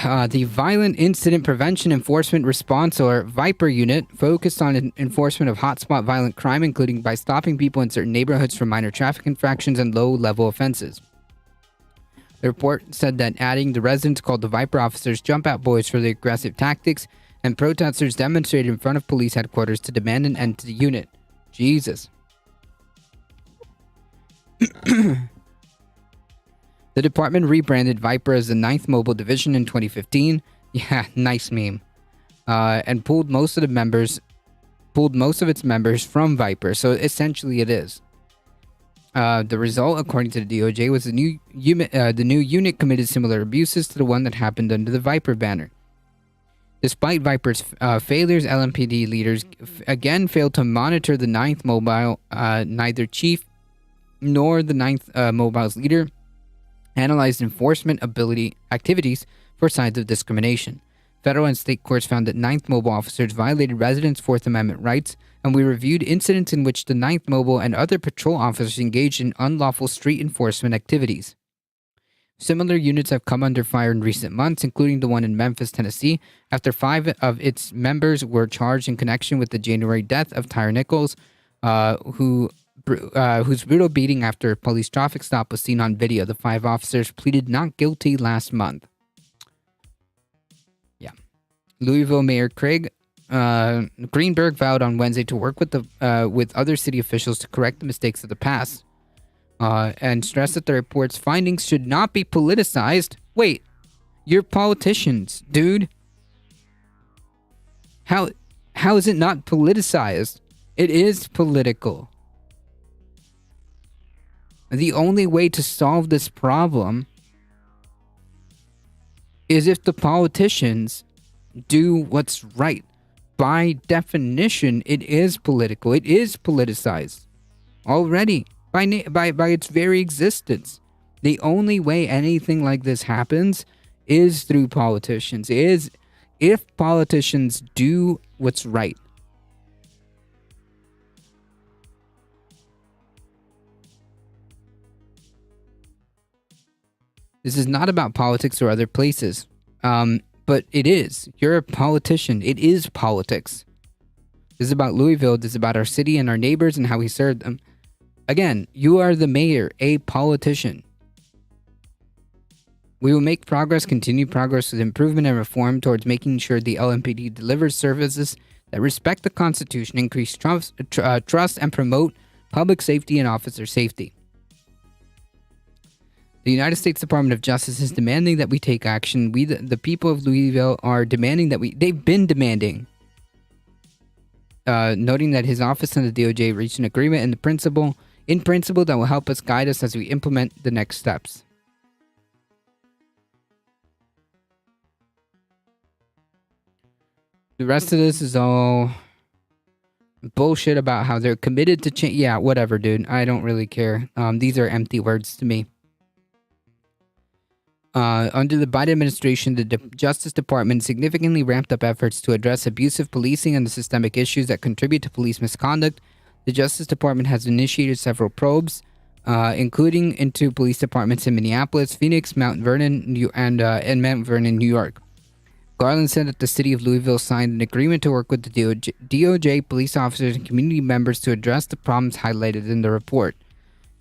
The Violent Incident Prevention Enforcement Response, or VIPER unit, focused on enforcement of hotspot violent crime, including by stopping people in certain neighborhoods for minor traffic infractions and low-level offenses. The report said that adding the residents called the VIPER officers jump out boys for their aggressive tactics, and protesters demonstrated in front of police headquarters to demand an end to the unit. Jesus. The department rebranded VIPER as the 9th Mobile Division in 2015. Yeah, nice meme. And pulled most of its members from VIPER. So essentially it is. The result, according to the DOJ, was the new unit committed similar abuses to the one that happened under the VIPER banner. Despite VIPER's failures, LMPD leaders again failed to monitor the 9th Mobile. Neither chief nor the 9th Mobile's leader analyzed enforcement activities for signs of discrimination. Federal and state courts found that 9th Mobile officers violated residents' Fourth Amendment rights, and we reviewed incidents in which the 9th Mobile and other patrol officers engaged in unlawful street enforcement activities. Similar units have come under fire in recent months, including the one in Memphis, Tennessee, after 5 of its members were charged in connection with the January death of Tyre Nichols, who whose brutal beating after a police traffic stop was seen on video. The 5 officers pleaded not guilty last month. Yeah. Louisville Mayor Craig Greenberg vowed on Wednesday to work with other city officials to correct the mistakes of the past, and stressed that the report's findings should not be politicized. Wait, you're politicians, dude. How is it not politicized? It is political. The only way to solve this problem is if the politicians do what's right. By definition, it is political. It is politicized already by its very existence. The only way anything like this happens is through politicians. Is if politicians do what's right. This is not about politics or other places. But it is. You're a politician. It is politics. This is about Louisville. This is about our city and our neighbors and how we serve them. Again, you are the mayor, a politician. We will make progress, continue progress with improvement and reform towards making sure the LMPD delivers services that respect the Constitution, increase trust and promote public safety and officer safety. The United States Department of Justice is demanding that we take action. We, the people of Louisville, are demanding that they've been demanding. Noting that his office and the DOJ reached an agreement in principle that will help us guide us as we implement the next steps. The rest of this is all bullshit about how they're committed to change. Yeah, whatever, dude. I don't really care. These are empty words to me. Under the Biden administration, the Justice Department significantly ramped up efforts to address abusive policing and the systemic issues that contribute to police misconduct. The Justice Department has initiated several probes, including into police departments in Minneapolis, Phoenix, Mount Vernon, and Mount Vernon, New York. Garland said that the city of Louisville signed an agreement to work with the DOJ, police officers, and community members to address the problems highlighted in the report.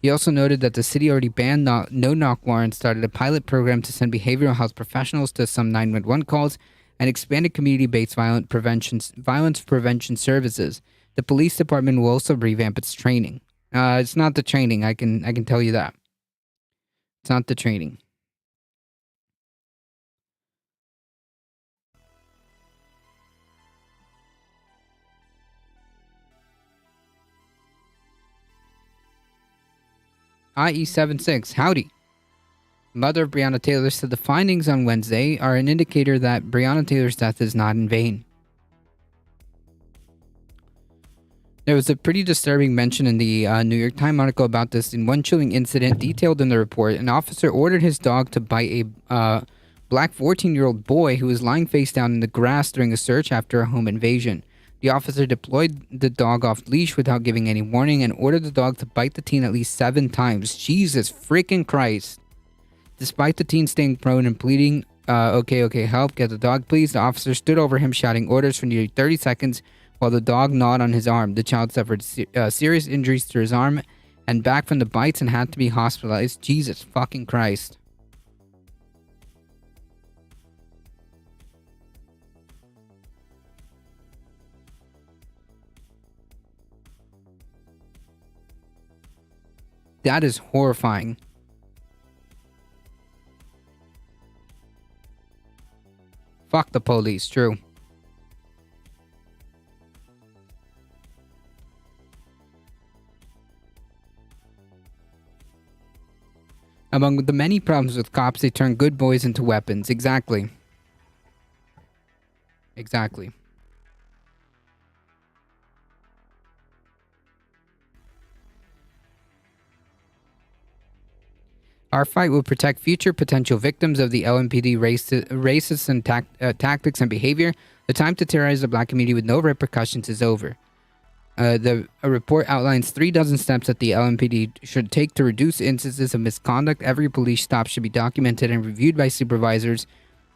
He also noted that the city already banned no-knock warrants, started a pilot program to send behavioral health professionals to some 911 calls, and expanded community-based violence prevention services. The police department will also revamp its training. It's not the training, I can tell you that. It's not the training. IE76, howdy. Mother of Breonna Taylor said the findings on Wednesday are an indicator that Breonna Taylor's death is not in vain. There was a pretty disturbing mention in the New York Times article about this. In one chilling incident detailed in the report, an officer ordered his dog to bite a black 14-year-old boy who was lying face down in the grass during a search after a home invasion. The officer deployed the dog off leash without giving any warning and ordered the dog to bite the teen at least 7 times. Jesus freaking Christ. Despite the teen staying prone and pleading, okay, help, get the dog please, the officer stood over him shouting orders for nearly 30 seconds while the dog gnawed on his arm. The child suffered serious injuries to his arm and back from the bites and had to be hospitalized. Jesus fucking Christ. That is horrifying. Fuck the police, true. Among the many problems with cops, they turn good boys into weapons. Exactly. Exactly. Our fight will protect future potential victims of the LMPD racist and tactics and behavior. The time to terrorize the black community with no repercussions is over. The report outlines 36 steps that the LMPD should take to reduce instances of misconduct. Every police stop should be documented and reviewed by supervisors.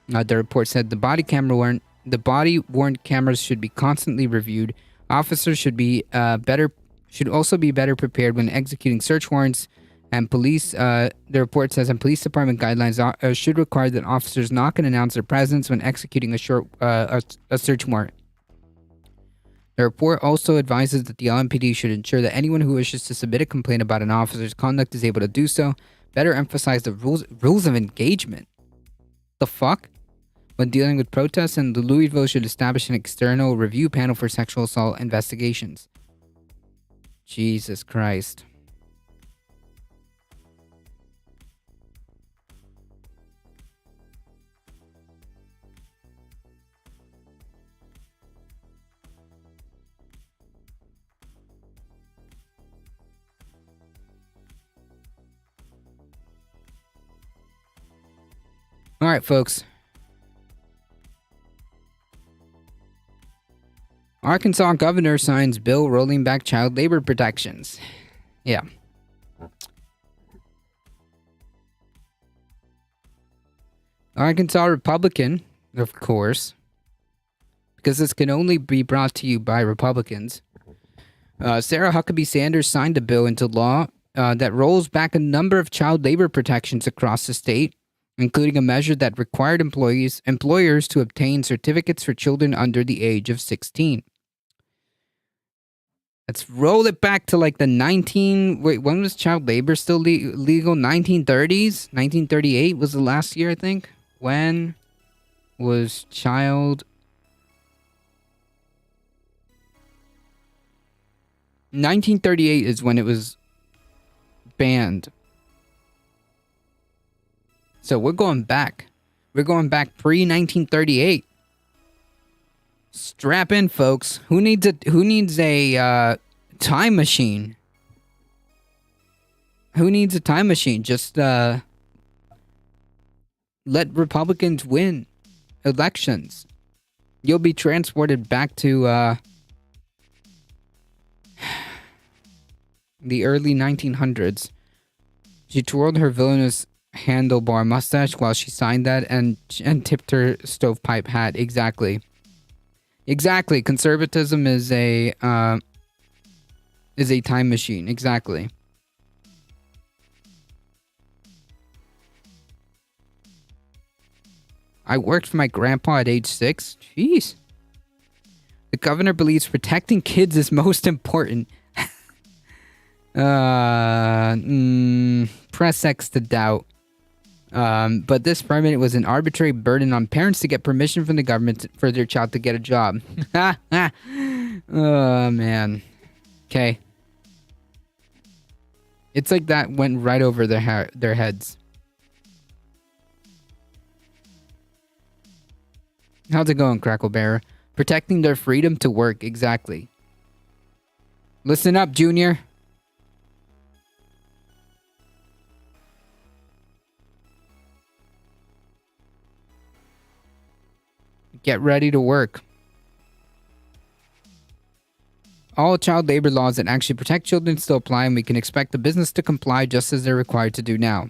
The report said the body-worn cameras should be constantly reviewed. Officers should be better should also be better prepared when executing search warrants. And police, the report says, and police department guidelines should require that officers knock and announce their presence when executing a search warrant. The report also advises that the LMPD should ensure that anyone who wishes to submit a complaint about an officer's conduct is able to do so. Better emphasize the rules of engagement. The fuck? When dealing with protests, and the Louisville should establish an external review panel for sexual assault investigations. Jesus Christ. All right, folks. Arkansas governor signs bill rolling back child labor protections. Yeah. Arkansas Republican, of course, because this can only be brought to you by Republicans. Sarah Huckabee Sanders signed a bill into law that rolls back a number of child labor protections across the state, including a measure that required employers to obtain certificates for children under the age of 16. Let's roll it back to like the when was child labor still legal? 1930s? 1938 was the last year, I think. When was child... 1938 is when it was banned. So we're going back. We're going back pre-1938. Strap in, folks. Who needs a time machine? Who needs a time machine? Just let Republicans win elections. You'll be transported back to the early 1900s. She twirled her villainous handlebar mustache while she signed that and tipped her stovepipe hat. Exactly. Conservatism is a time machine. Exactly. I worked for my grandpa at age 6. Jeez. The governor believes protecting kids is most important. Press X to doubt. But this permit was an arbitrary burden on parents to get permission from the government for their child to get a job. Oh, man. Okay. It's like that went right over their heads. How's it going, Cracklebearer? Protecting their freedom to work, exactly. Listen up, Junior. Get ready to work. All child labor laws that actually protect children still apply, and we can expect the business to comply just as they're required to do now.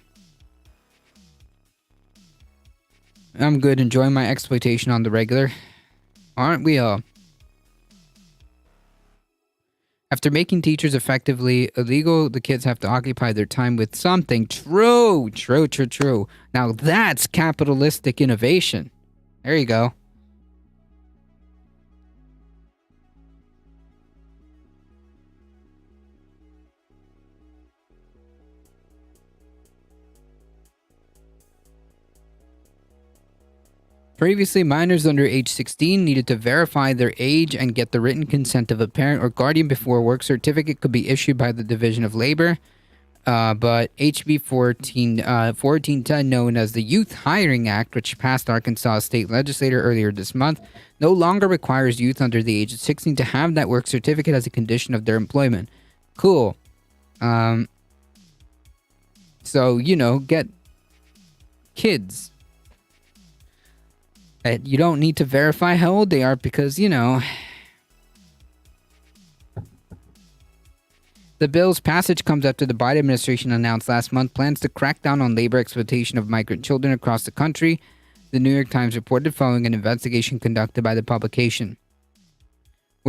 I'm good, enjoying my exploitation on the regular. Aren't we all? After making teachers effectively illegal, the kids have to occupy their time with something. True. Now that's capitalistic innovation. There you go. Previously, minors under age 16 needed to verify their age and get the written consent of a parent or guardian before a work certificate could be issued by the Division of Labor. But HB 1410, known as the Youth Hiring Act, which passed Arkansas State Legislature earlier this month, no longer requires youth under the age of 16 to have that work certificate as a condition of their employment. Cool. So, get kids. You don't need to verify how old they are because, The bill's passage comes after the Biden administration announced last month plans to crack down on labor exploitation of migrant children across the country, the New York Times reported following an investigation conducted by the publication.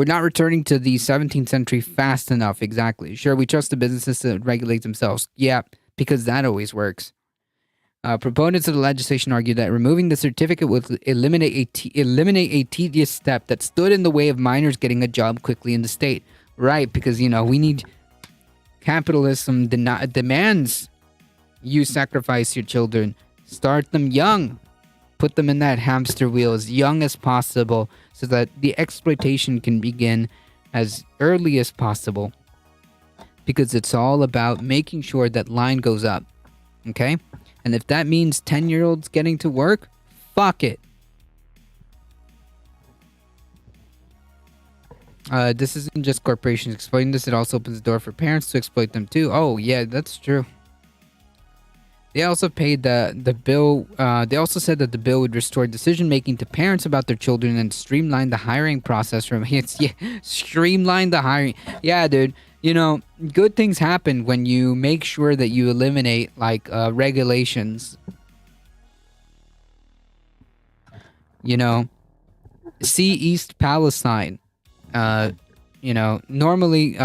We're not returning to the 17th century fast enough. Exactly. Sure, we trust the businesses to regulate themselves. Yeah, because that always works. Proponents of the legislation argue that removing the certificate would eliminate a tedious step that stood in the way of minors getting a job quickly in the state. Right, because, we need... Capitalism demands you sacrifice your children. Start them young. Put them in that hamster wheel as young as possible so that the exploitation can begin as early as possible. Because it's all about making sure that line goes up. Okay? And if that means 10-year-olds getting to work, fuck it. This isn't just corporations exploiting this, it also opens the door for parents to exploit them too. Oh, yeah, that's true. They also paid the bill. They also said that the bill would restore decision-making to parents about their children and streamline the hiring process from... streamline the hiring. Yeah, dude. Good things happen when you make sure that you eliminate, regulations. See East Palestine. Normally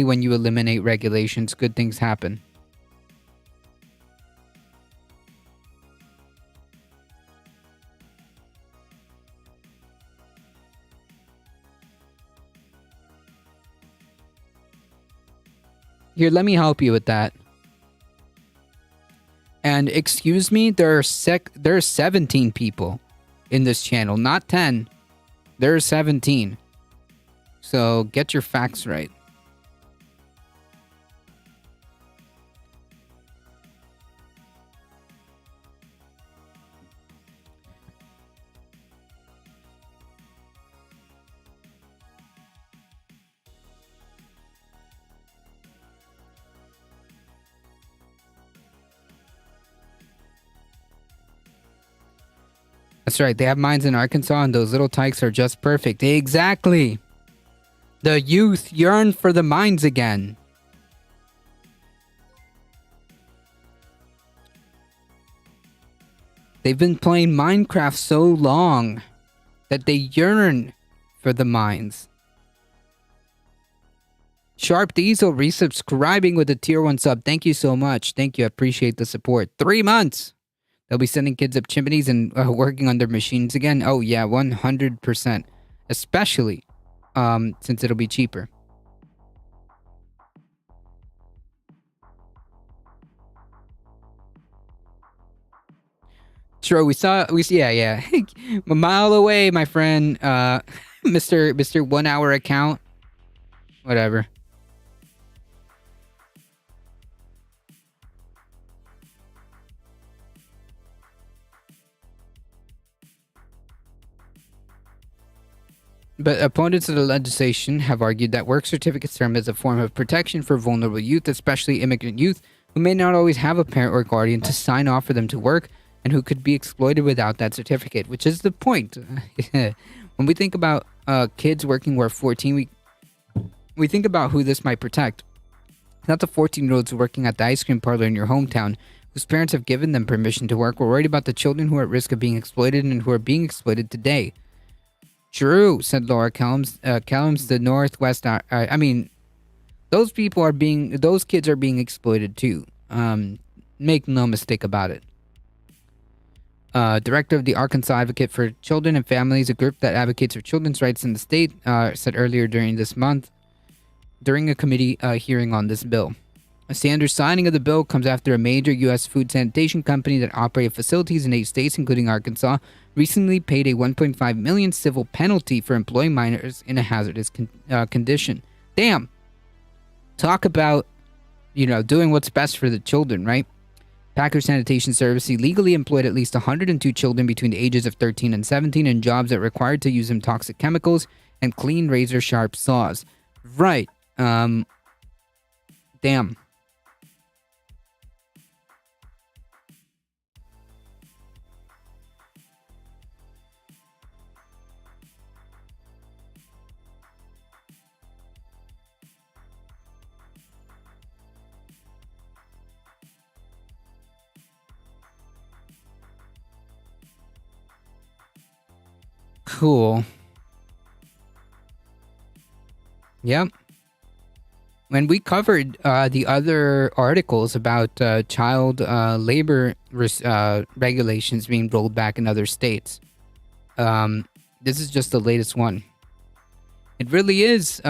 when you eliminate regulations, good things happen. Here, let me help you with that. And excuse me, there are 17 people in this channel, not 10. There are 17. So get your facts right. That's right. They have mines in Arkansas, and those little tykes are just perfect. Exactly. The youth yearn for the mines again. They've been playing Minecraft so long that they yearn for the mines. Sharp Diesel resubscribing with a tier 1 sub. Thank you so much. Thank you. I appreciate the support. 3 months. They'll be sending kids up chimneys and working on their machines again. Oh, yeah, 100%. Especially since it'll be cheaper. Sure, we see, yeah. A mile away, my friend. Mr. 1 hour account. Whatever. But opponents of the legislation have argued that work certificates serve as a form of protection for vulnerable youth, especially immigrant youth, who may not always have a parent or guardian to sign off for them to work, and who could be exploited without that certificate, which is the point. When we think about kids working who are 14, we think about who this might protect. Not the 14-year-olds working at the ice cream parlor in your hometown, whose parents have given them permission to work. We're worried about the children who are at risk of being exploited and who are being exploited today. True, said Laura Kellums. Kellums, the Northwest. Those kids are being exploited too. Make no mistake about it. Director of the Arkansas Advocate for Children and Families, a group that advocates for children's rights in the state, said earlier during this month, during a committee hearing on this bill. Sanders' signing of the bill comes after a major U.S. food sanitation company that operated facilities in 8 states, including Arkansas, recently paid a $1.5 million civil penalty for employing minors in a hazardous condition. Damn. Talk about, doing what's best for the children, right? Packer Sanitation Service illegally employed at least 102 children between the ages of 13 and 17 in jobs that required to use them toxic chemicals and clean razor-sharp saws. Right. Damn. Cool. Yep. When we covered the other articles about child labor regulations being rolled back in other states, this is just the latest one. It really is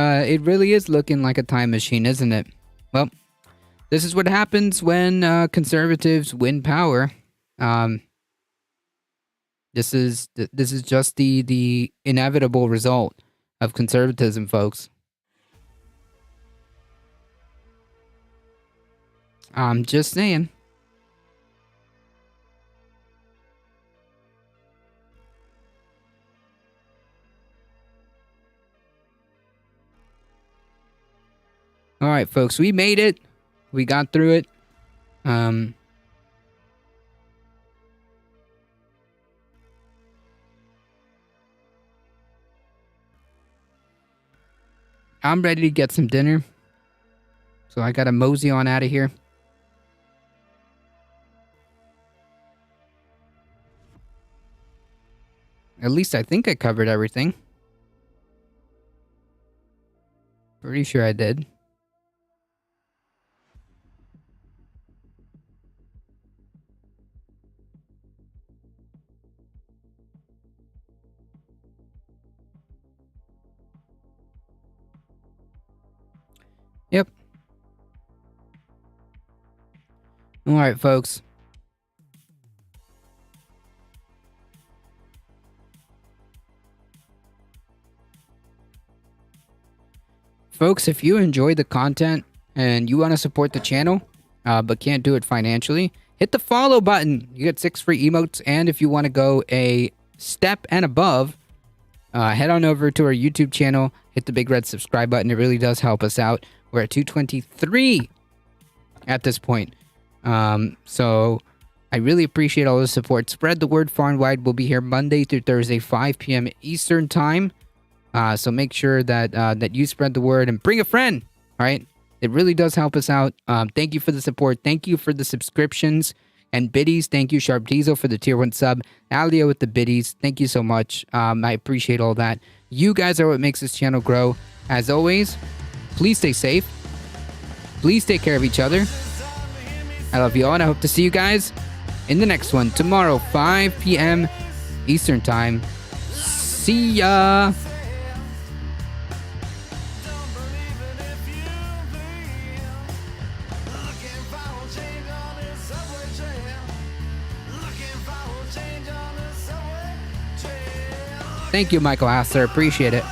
looking like a time machine, isn't it? Well, this is what happens when conservatives win power. This is just the inevitable result of conservatism, folks. I'm just saying. All right, folks, we made it. We got through it. I'm ready to get some dinner. So I gotta mosey on out of here. At least I think I covered everything. Pretty sure I did. Yep. All right, folks. Folks, if you enjoy the content and you want to support the channel, but can't do it financially, hit the follow button. You get 6 free emotes, and if you want to go a step and above, head on over to our YouTube channel, hit the big red subscribe button. It really does help us out. We're at 223 at this point. So I really appreciate all the support. Spread the word far and wide. We'll be here Monday through Thursday, 5 p.m. Eastern time. So make sure that you spread the word and bring a friend. All right. It really does help us out. Thank you for the support. Thank you for the subscriptions and biddies. Thank you, Sharp Diesel, for the tier 1 sub. Alio with the biddies. Thank you so much. I appreciate all that. You guys are what makes this channel grow. As always, please stay safe. Please take care of each other. I love you all, and I hope to see you guys in the next one tomorrow, 5 p.m. Eastern time. See ya. Thank you, Michael Hassler. Appreciate it.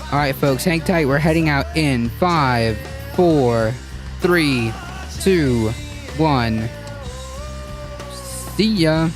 All right, folks, hang tight. We're heading out in 5, 4, 3, 2, 1. See ya.